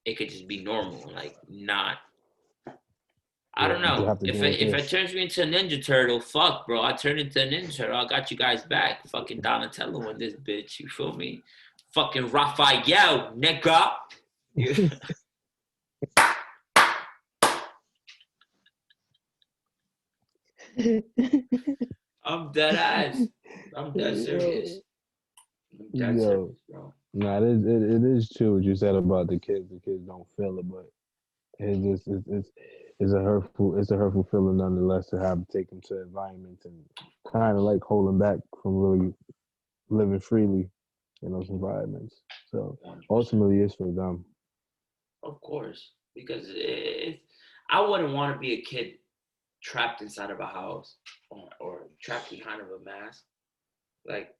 it could just be normal, like, not. I Yeah, don't you know. have to If deal with it this. turns me into a Ninja Turtle, fuck, bro. I turn into a Ninja Turtle. I got you guys back. Fucking Donatello in this bitch. You feel me? Fucking Raphael, nigga. I'm dead ass. I'm dead serious. I'm dead Yo, serious, bro. nah, it is true what you said about the kids. The kids don't feel it, but it's a hurtful feeling nonetheless to have to take them to environments and kind of like hold them back from really living freely in those environments. So 100%. ultimately, it's for them. Of course. Because I wouldn't want to be a kid trapped inside of a house or trapped behind of a mask. Like,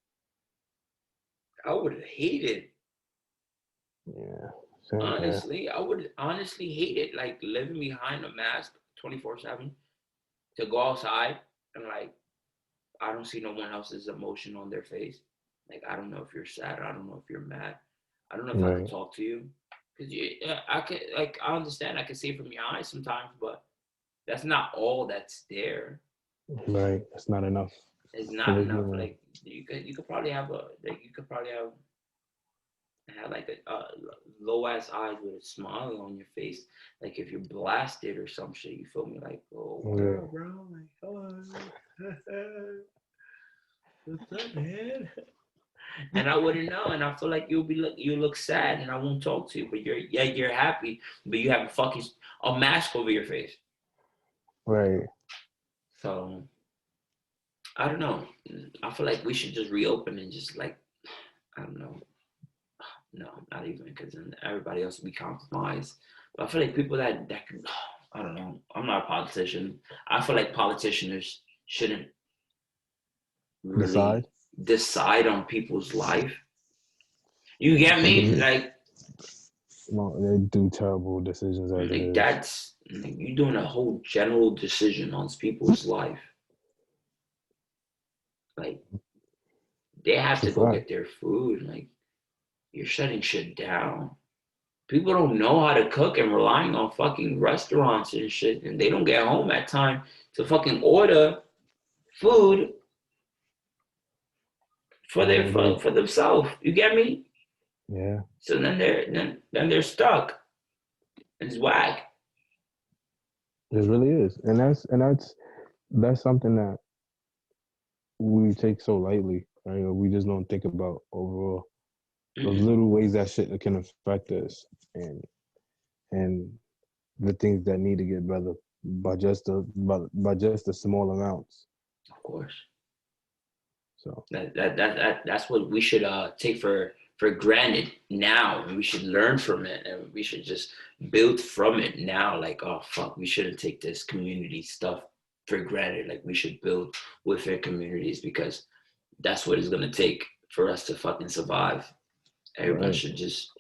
I would hate it. Yeah. Same here. Honestly, I would honestly hate it, like living behind a mask 24/7 to go outside and like I don't see no one else's emotion on their face. Like I don't know if you're sad. I don't know if you're mad. I don't know if I could Right. talk to you because I could like I understand I can see it from your eyes sometimes, but that's not all that's there. Right. It's not enough It's for not the enough. human. Like you could probably have a like you could probably have like a low ass eyes with a smile on your face. Like if you're blasted or some shit, you feel me? Like oh what Yeah. up, bro? Like hello, what's up, man? And I wouldn't know, and I feel like you look sad, and I won't talk to you, but you're happy, but you have a mask over your face. Right. So I don't know. I feel like we should just reopen and just like I don't know. No, not even because then everybody else will be compromised. But I feel like people that can. I don't know. I'm not a politician. I feel like politicians shouldn't really Decide. decide on people's life. You get They me? can. Like Well, they do terrible decisions as it Like is. that's like, you're doing a whole general decision on people's life. Like they have It's a to go fact. get their food. Like you're shutting shit down. People don't know how to cook and relying on fucking restaurants and shit, and they don't get home at time to fucking order food for Or they. for themselves. You get me? Yeah. So then they're stuck. It's whack. It really is, and that's something that we take so lightly. Right? We just don't think about overall those Mm-mm. little ways that shit can affect us, and the things that need to get better by just the small amounts. Of course. So That's what we should take for granted now, and we should learn from it, and we should just build from it now. Like, oh fuck, we shouldn't take this community stuff for granted. Like, we should build within communities because that's what it's gonna take for us to fucking survive. Everyone right, should just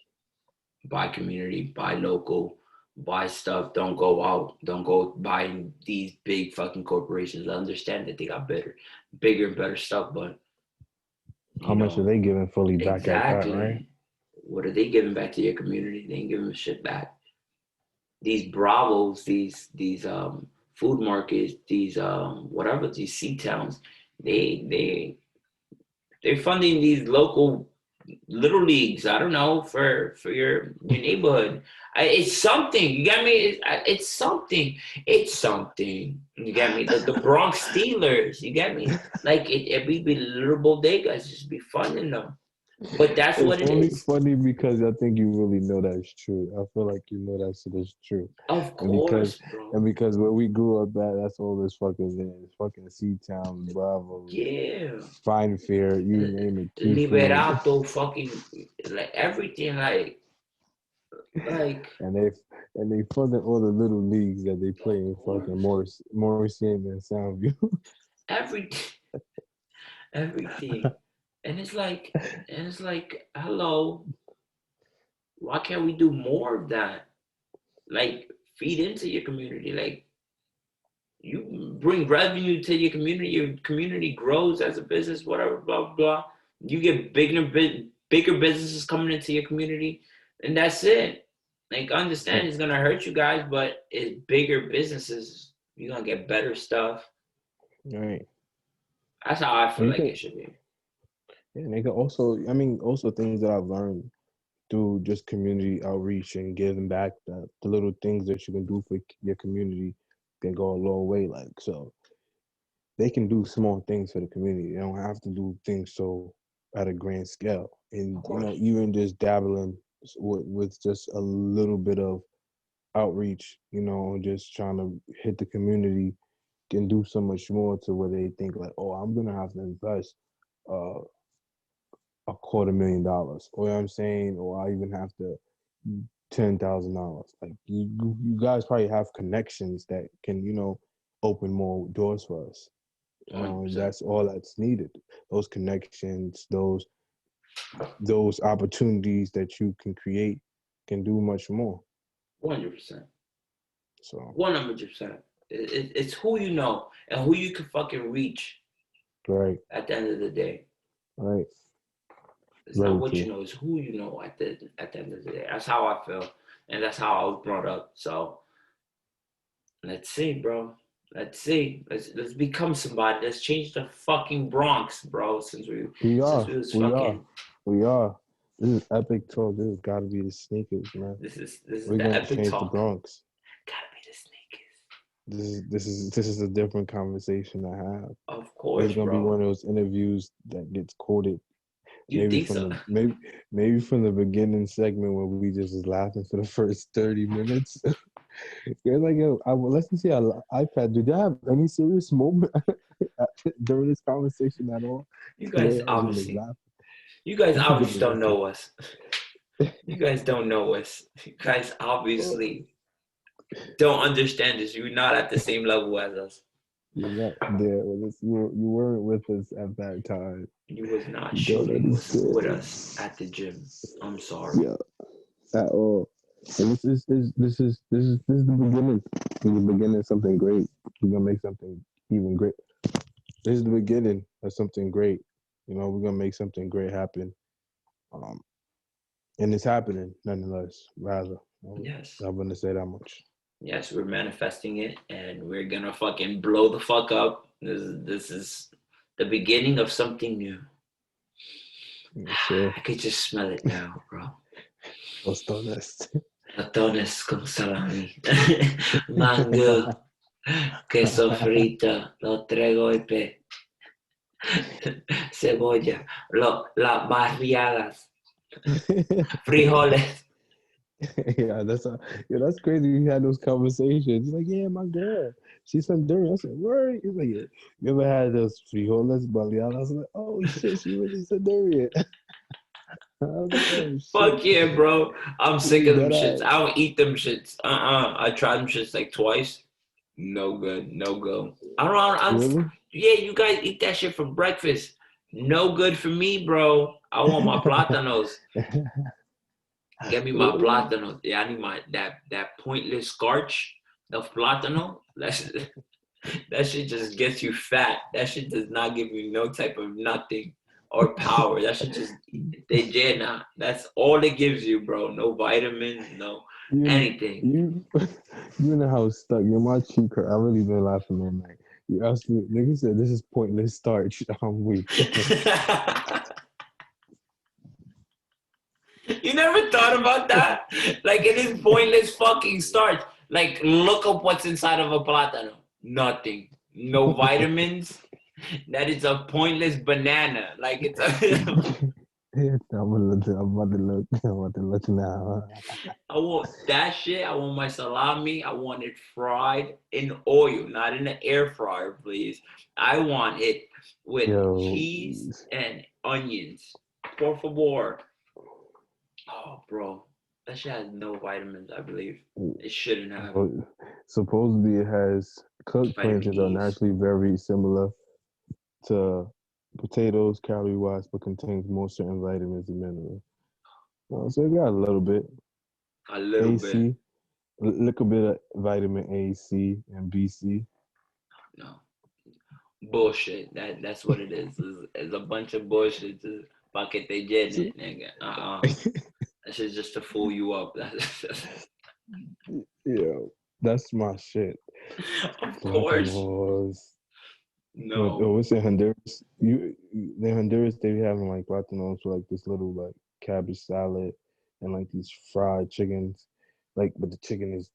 buy community, buy local, buy stuff. Don't go out. Don't go buying these big fucking corporations. I understand that they got bigger and better stuff, but how you much are know, they giving fully back at that? Right, exactly. What are they giving back to your community? They ain't giving shit back. These bravos, these food markets, these whatever these sea towns, they they they're funding these local little leagues. I don't know for your neighborhood. It's something. You get me? It's something. It's something. You get me? The Bronx Steelers. You get me? Like it be little bodegas just be funding them. But that's it's what it only is. funny because I think you really know that's true. I feel like you know that shit is true, Of and because course, bro. and because where we grew up at, that's all this fuckers is fucking Sea Town, Bravos, Yeah. Fine Fair, you name it, Key Food. Liberato, fucking like everything, like and they funded all the little leagues that they play of in fucking course, Morrissey and Soundview. everything, everything, and it's like, hello, why can't we do more of that? Like feed into your community, like you bring revenue to your community grows as a business, whatever, blah blah. Blah. You get bigger businesses coming into your community, and that's it. Like, I understand it's gonna hurt you guys, but it's bigger businesses. You're gonna get better stuff. Right. That's how I And feel you like can, it should be. yeah, and they can also, I mean, also things that I've learned through just community outreach and giving back, the little things that you can do for your community can go a long way. Like, so they can do small things for the community. They don't have to do things so at a grand scale. And, Of course. even just dabbling with just a little bit of outreach, just trying to hit the community can do so much more to where they think like, oh, I'm gonna have to invest uh, $250,000, or you know what I'm saying, or I even have to $10,000. Like you guys probably have connections that can open more doors for us. And 100%. that's all that's needed. Those connections, those those opportunities that you can create can do much more. 100%. So 100%. It's who you know and who you can fucking reach right, at the end of the day. right. It's Very not what true. you know, it's who you know at the end of the day. That's how I feel. And that's how I was brought up. So let's see, bro. Let's see. Let's become somebody. Let's change the fucking Bronx, bro. Since we We are. was We are. fucking We are. This is epic talk. This has got to be the sneakers, man. this is We're the gonna epic change talk. the Bronx. Gotta be the sneakers. This is a different conversation to have. Of course, It's gonna bro. be one of those interviews that gets quoted. You Maybe think from so? the maybe from the beginning segment where we just was laughing for the first 30 minutes. You're like, yo, let's see our iPad. Did you have any serious moment during this conversation at all? You guys obviously don't know us. You guys don't know us. You guys obviously don't understand us. You're not at the same level as us. You're not there with us. You weren't with us at that time. You was not You don't shooting understand. with us at the gym. I'm sorry. Yeah, at all. And this is the beginning. This is the beginning of something great. We're gonna make something even great. This is the beginning of something great. You know, we're gonna make something great happen. And it's happening nonetheless. Rather, Yes. I'm gonna say that much. Yes, we're manifesting it, and we're gonna fucking blow the fuck up. This is the beginning of something new. Sure. I could just smell it now, bro. Tostones. Tostones con salami, mango, queso frito, lo trego y pe, cebolla, las barriadas, frijoles. Yeah, that's crazy. We had those conversations. He's like, yeah, my girl, she's Honduran. I said, word. He's like, yeah. You ever had those frijoles baleadas? I was like, oh shit, she really Honduran. Fuck yeah, bro. I'm sick of them shits. I don't eat them shits. I tried them shits like twice. No good. No go. Really? Yeah, you guys eat that shit for breakfast. No good for me, bro. I want my plátanos. Get me my plátano. Yeah, I need my that pointless starch of plátano. That shit just gets you fat. That shit does not give you no type of nothing or power. That shit just they llena. That's all it gives you, bro. No vitamins, no anything. You know how stuck. You're my cheek hurt. I really been laughing all night. You asked me, nigga said this is pointless starch. I'm weak. You never thought about that? Like, it is pointless fucking starch. Like, look up what's inside of a plátano. Nothing. No vitamins. That is a pointless banana. Like, it's a... I'm about to look now. I want that shit. I want my salami. I want it fried in oil, not in an air fryer, please. I want it with cheese and onions. Por favor. Oh, bro. That shit has no vitamins, I believe. It shouldn't have. Supposedly it has cooked plantains are naturally very similar to potatoes calorie-wise, but contains more certain vitamins and minerals. So it got a little bit. A little bit. A little bit of vitamin A, C, and BC. No. Bullshit. That's what it is. It's a bunch of bullshit. Paquete llene, nigga. That shit's just to fool you up. Yeah, that's my shit. Of course. No. What's in Honduras? In Honduras, they be having like platanos for like this little like cabbage salad and like these fried chickens. Like, but the chicken is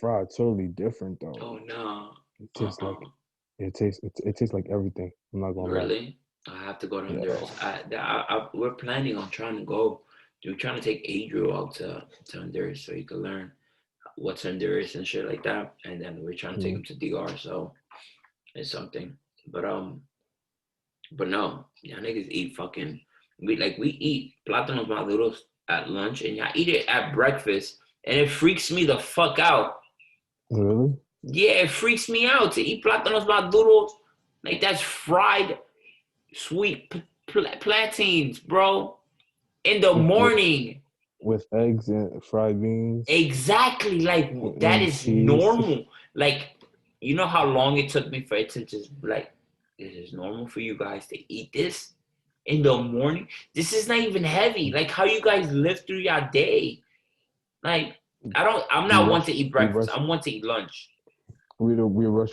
fried totally different though. Oh no. It tastes like it tastes like everything. I'm not gonna lie. Really? I have to go to Honduras. We're planning on trying to go. We're trying to take Adriel out to Honduras so he can learn what's Honduras and shit like that. And then we're trying to take him to DR. So it's something. But no, y'all niggas eat fucking. We eat plátanos maduros at lunch and y'all eat it at breakfast, and it freaks me the fuck out. Really? Yeah, it freaks me out to eat plátanos maduros. Like, that's fried sweet plantains, bro. in the With- morning. with eggs and fried beans Exactly. Like that and is cheese. normal. Like, you know how long it took me for it to just like, this is normal for you guys to eat this in the morning. This is not even heavy. Like how you guys live through your day. Like I'm We not one rush. to eat We breakfast. rush. I'm one to eat lunch. We rush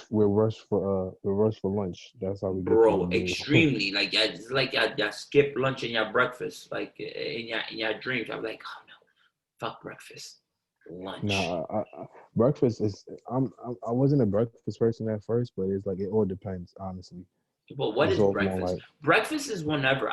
for lunch. That's how we get through Bro, the meal. extremely. Like yeah, it's like y'all skip lunch and your breakfast. Like in your dreams. I'm like, oh no, fuck breakfast. Lunch. Nah, breakfast is. I wasn't a breakfast person at first, but it's like it all depends. Honestly, But what it's is all more breakfast? like Breakfast is whenever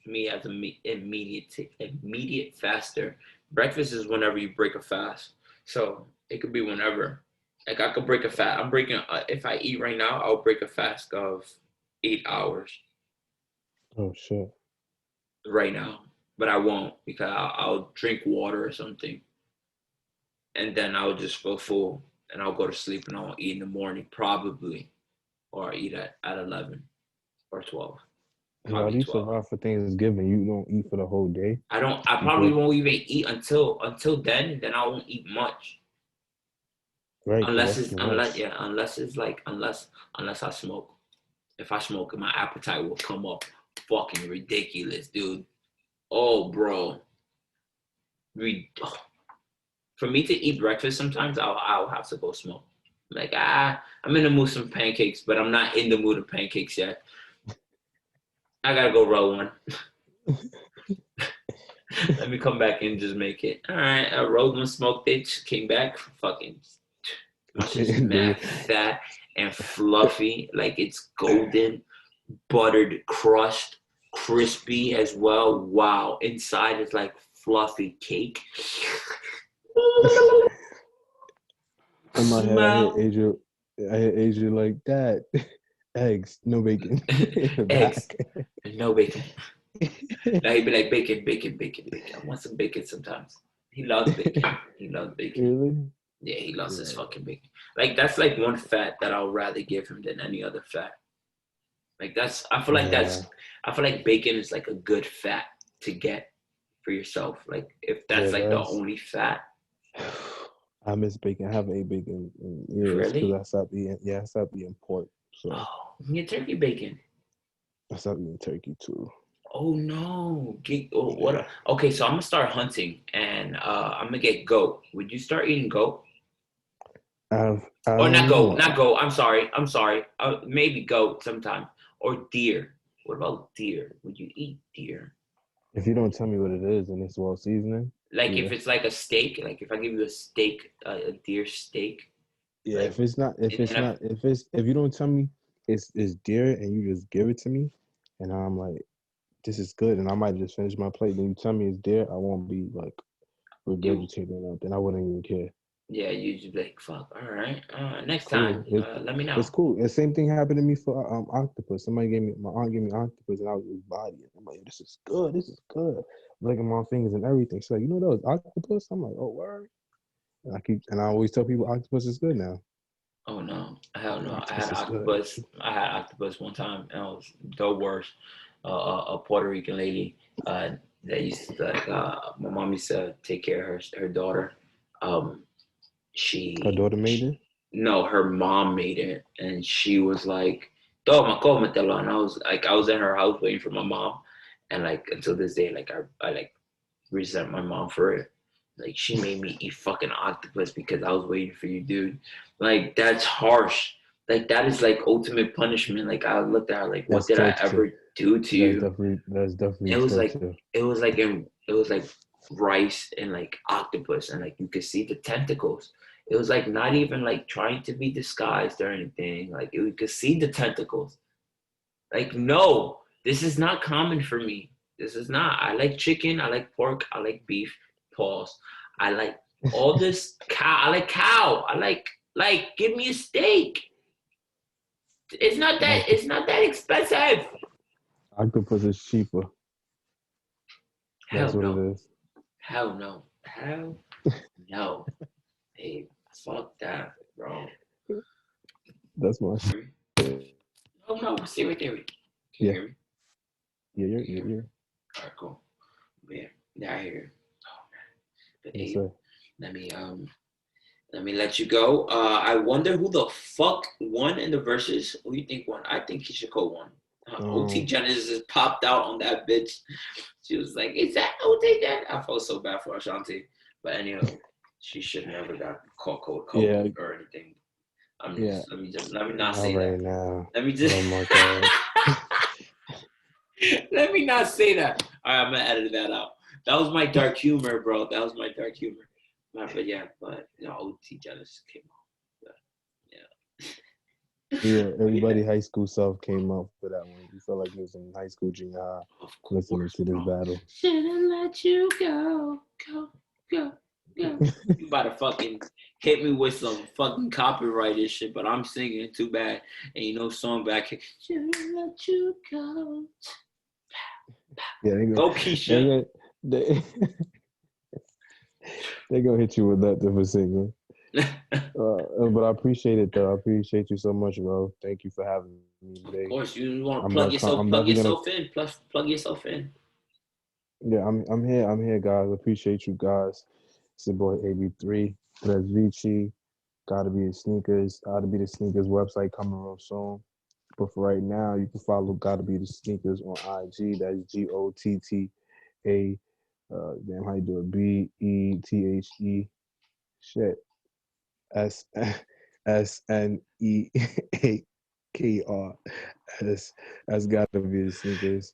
me as an immediate faster. Breakfast is whenever you break a fast. So it could be whenever. Like I could break a fast. I'm breaking. If I eat right now, I'll break a fast of 8 hours oh shit. right now. But I won't because I'll drink water or something, and then I'll just feel full, and I'll go to sleep, and I'll eat in the morning probably, or I eat at 11 or 12. How do Probably you 12. survive for Thanksgiving? You don't eat for the whole day. I You probably break won't even eat until then I won't eat much. right. Unless That's it's too unless much. yeah, unless it's like unless I smoke. If I smoke, my appetite will come up fucking ridiculous, dude. Oh bro. For me to eat breakfast sometimes I'll have to go smoke. Like I'm in the mood for some pancakes, but I'm not in the mood of pancakes yet. I gotta go roll one. Let me come back and just make it. All right, I rolled one, smoked it, came back, fucking. My shit's mad fat and fluffy, like it's golden, buttered crust, crispy as well. Wow, inside is like fluffy cake. In my head, Smell I hear Asia like that. Eggs, no bacon. eggs, Back. no bacon. Now he'd be like bacon, bacon, bacon, bacon. I want some bacon sometimes. He loves bacon. He loves bacon. Really? Yeah, he loves his Yeah. fucking bacon. Like that's like one fat that I'll rather give him than any other fat. Like I feel like bacon is like a good fat to get for yourself. Like if Yeah, that's like the that's. only fat, I miss bacon. I haven't ate bacon in years because really? I stopped eating. Yeah, I stopped eating pork. So Oh, get turkey bacon. I stopped eating turkey too. Oh no. Yeah. Okay, so I'm gonna start hunting and I'm gonna get goat. Would you start eating goat? I Or don't not goat, know. not goat. I'm sorry. I'm sorry. Maybe goat sometime. Or deer. What about deer? Would you eat deer? If you don't tell me what it is and it's well seasoning, Like yeah. if it's like a steak, like if I give you a steak, a deer steak, Yeah, like if you don't tell me it's deer and you just give it to me and I'm like, this is good and I might just finish my plate, then you tell me it's deer, I won't be like you, regurgitating it, then I wouldn't even care. yeah, you just be like, fuck, all right, next time, Cool. let me It's know. cool. The same thing happened to me for octopus. My aunt gave me octopus and I was just body it. I'm like, this is good. This is good. Look at my fingers and everything. She's like, you know that was octopus? I'm like, oh word. And I always tell people octopus is good now. Oh no, hell no, Octopus is good. I had octopus one time, and it was the worst. A Puerto Rican lady, that used to like, my mom used to take care of her daughter. Um, Her she, daughter made it. no, her mom made it, and she was like, "Toma, cómetelo," and I was in her house waiting for my mom, and like until this day, like I like resent my mom for it. Like she made me eat fucking octopus because I was waiting for you, dude. Like that's harsh. Like that is like ultimate punishment. Like I looked at her like, what That's did I torture. ever do to you? That's It definitely was like torture. it was like rice and like octopus and like you could see the tentacles. It was like not even like trying to be disguised or anything. Like you could see the tentacles. Like no, this is not common for me. This is not. I like chicken. I like pork. I like beef. Pause. I like all this cow. I like cow. I like give me a steak. It's not that expensive. Octopus is cheaper. That's Hell what it no. is. Hell no. Hell no. Hey, fuck that, bro. That's my shit. Oh no, stay right there. Can you Yeah. hear me? Yeah, Can you hear me? you're. All right, cool. Yeah, I hear you. Oh man. But Yes, Abe, sir. let me let you go. I wonder who the fuck won in the verses. Who you think won? I think Kishiko won. OT Um, Genesis just popped out on that bitch. She was like, "Is that OT Genesis?" I felt so bad for Ashanti, but anyhow, she should never got caught cold yeah, or anything. yeah. Let me not Not say that. right now. Let me just Oh my God. let me not say that. All right, I'm gonna edit that out. That was my dark humor, bro. That was my dark humor. But yeah, but OT Genesis came out. But, Yeah, yeah. everybody high school self came up for that one. You felt like you was in high school, junior high, Of listening course, to this bro. battle. Shouldn't let you go. You about to fucking hit me with some fucking copyrighted shit, but I'm singing too bad. And song back here. Shouldn't let you go. Yeah, Go, they Keisha. gonna, they, they gonna hit you with nothing for singing. But I appreciate it though. I appreciate you so much, bro. Thank you for having me Of today. course, you want to I'm gonna come. I'm plug definitely gonna. yourself in. Plus, plug yourself in. Yeah, I'm here. I'm here, guys. Appreciate you guys. It's your boy AB3. Vici. Gotta be the sneakers. Gotta be the sneakers website coming real soon. But for right now, you can follow Gotta Be the Sneakers on IG. That's GOTTA. Damn, how you do it? BETHE. Shit. S SNEAKR. That's Gotta Be the Sneakers.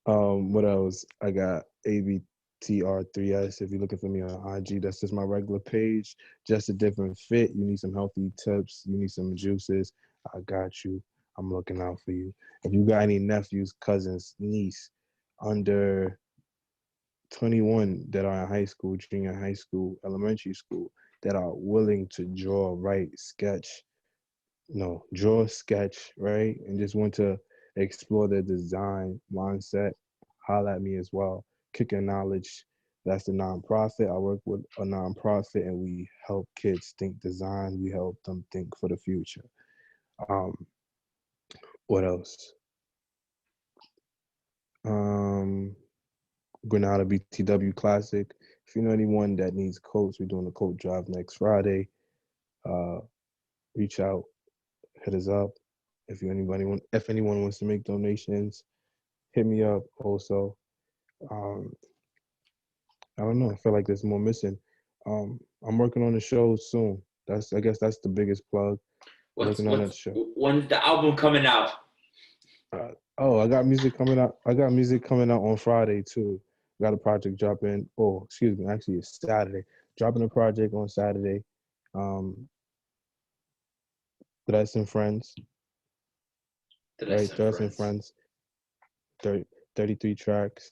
What else? I got ABTR3S. If you're looking for me on IG, that's just my regular page. Just a different fit. You need some healthy tips. You need some juices. I got you. I'm looking out for you. If you got any nephews, cousins, niece under 21 that are in high school, junior high school, elementary school, that are willing to draw, write, sketch, no, draw, sketch, right? And just want to explore their design mindset, holla at me as well. Kicking Knowledge, that's the nonprofit. I work with a nonprofit and we help kids think design. We help them think for the future. Um, what else? Um, Granada BTW Classic. If you know anyone that needs coats, we're doing a coat drive next Friday. Uh, reach out, hit us up. If anyone wants to make donations, hit me up also. Um, I don't know. I feel like there's more missing. I'm working on the show soon. I guess that's the biggest plug. Working on that show. When's the album coming out? Oh, I got music coming out. I got music coming out on Friday too. Got a project dropping. Oh, excuse me. Actually, it's Saturday. Dropping a project on Saturday. Um, Threats and Friends. The Right, Lesson Threats and Friends. Friends. 30, 33 tracks.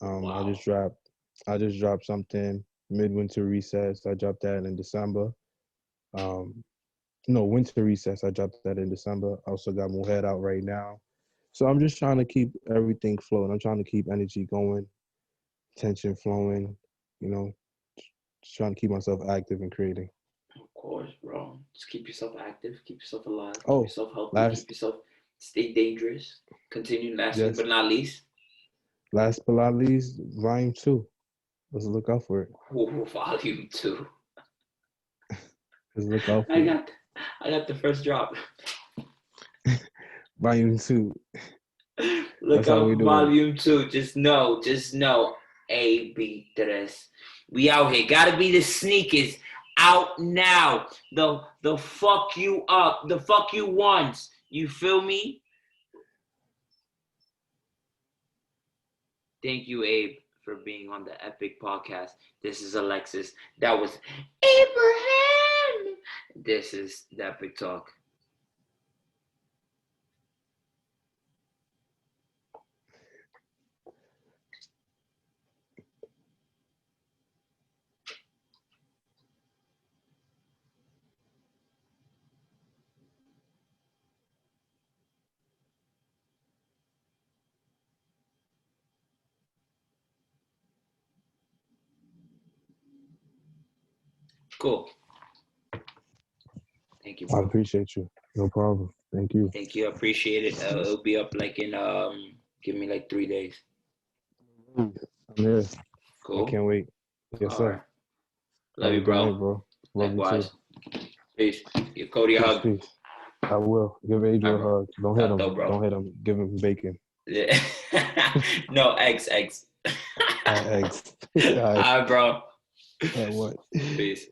I Wow. just dropped something midwinter recess. I dropped that in December. Um, no, winter recess. I dropped that in December. I also got Mohead out right now. So I'm just trying to keep everything flowing. I'm trying to keep energy going, tension flowing, you know, just trying to keep myself active and creating. Of course, bro. Just keep yourself active, keep yourself alive, keep Oh, yourself healthy, keep last yourself stay dangerous. Continue lastly yes, but not least. last but not least, volume 2. Let's look out for it. Ooh, volume 2. Let's look out I for it. got I got the first drop. Volume 2. Look That's how out we for do it. volume 2. Just know. AB3. We out here. Gotta be the sneakers out now. The fuck you up. The fuck you once. You feel me? Thank you, Abe, for being on the Epic Podcast. This is Alexis. That was Abraham. This is the Epic Talk. Cool. Thank you, I bro. appreciate you. No problem. Thank you. Thank you. I appreciate it. It'll be up like in give me like 3 days. Sounds I'm here. Cool. I can't wait. Yes, All sir. right. Love Have you, a good bro. night, bro. Love you Likewise. too. Peace. Give Cody a Peace, hug. peace. I will. Give Adrian All right, a bro. hug. Don't hit That's him. dope, bro. Don't hit him. Give him bacon. Yeah. No, eggs. Eggs. All right. All right, bro. What? Peace.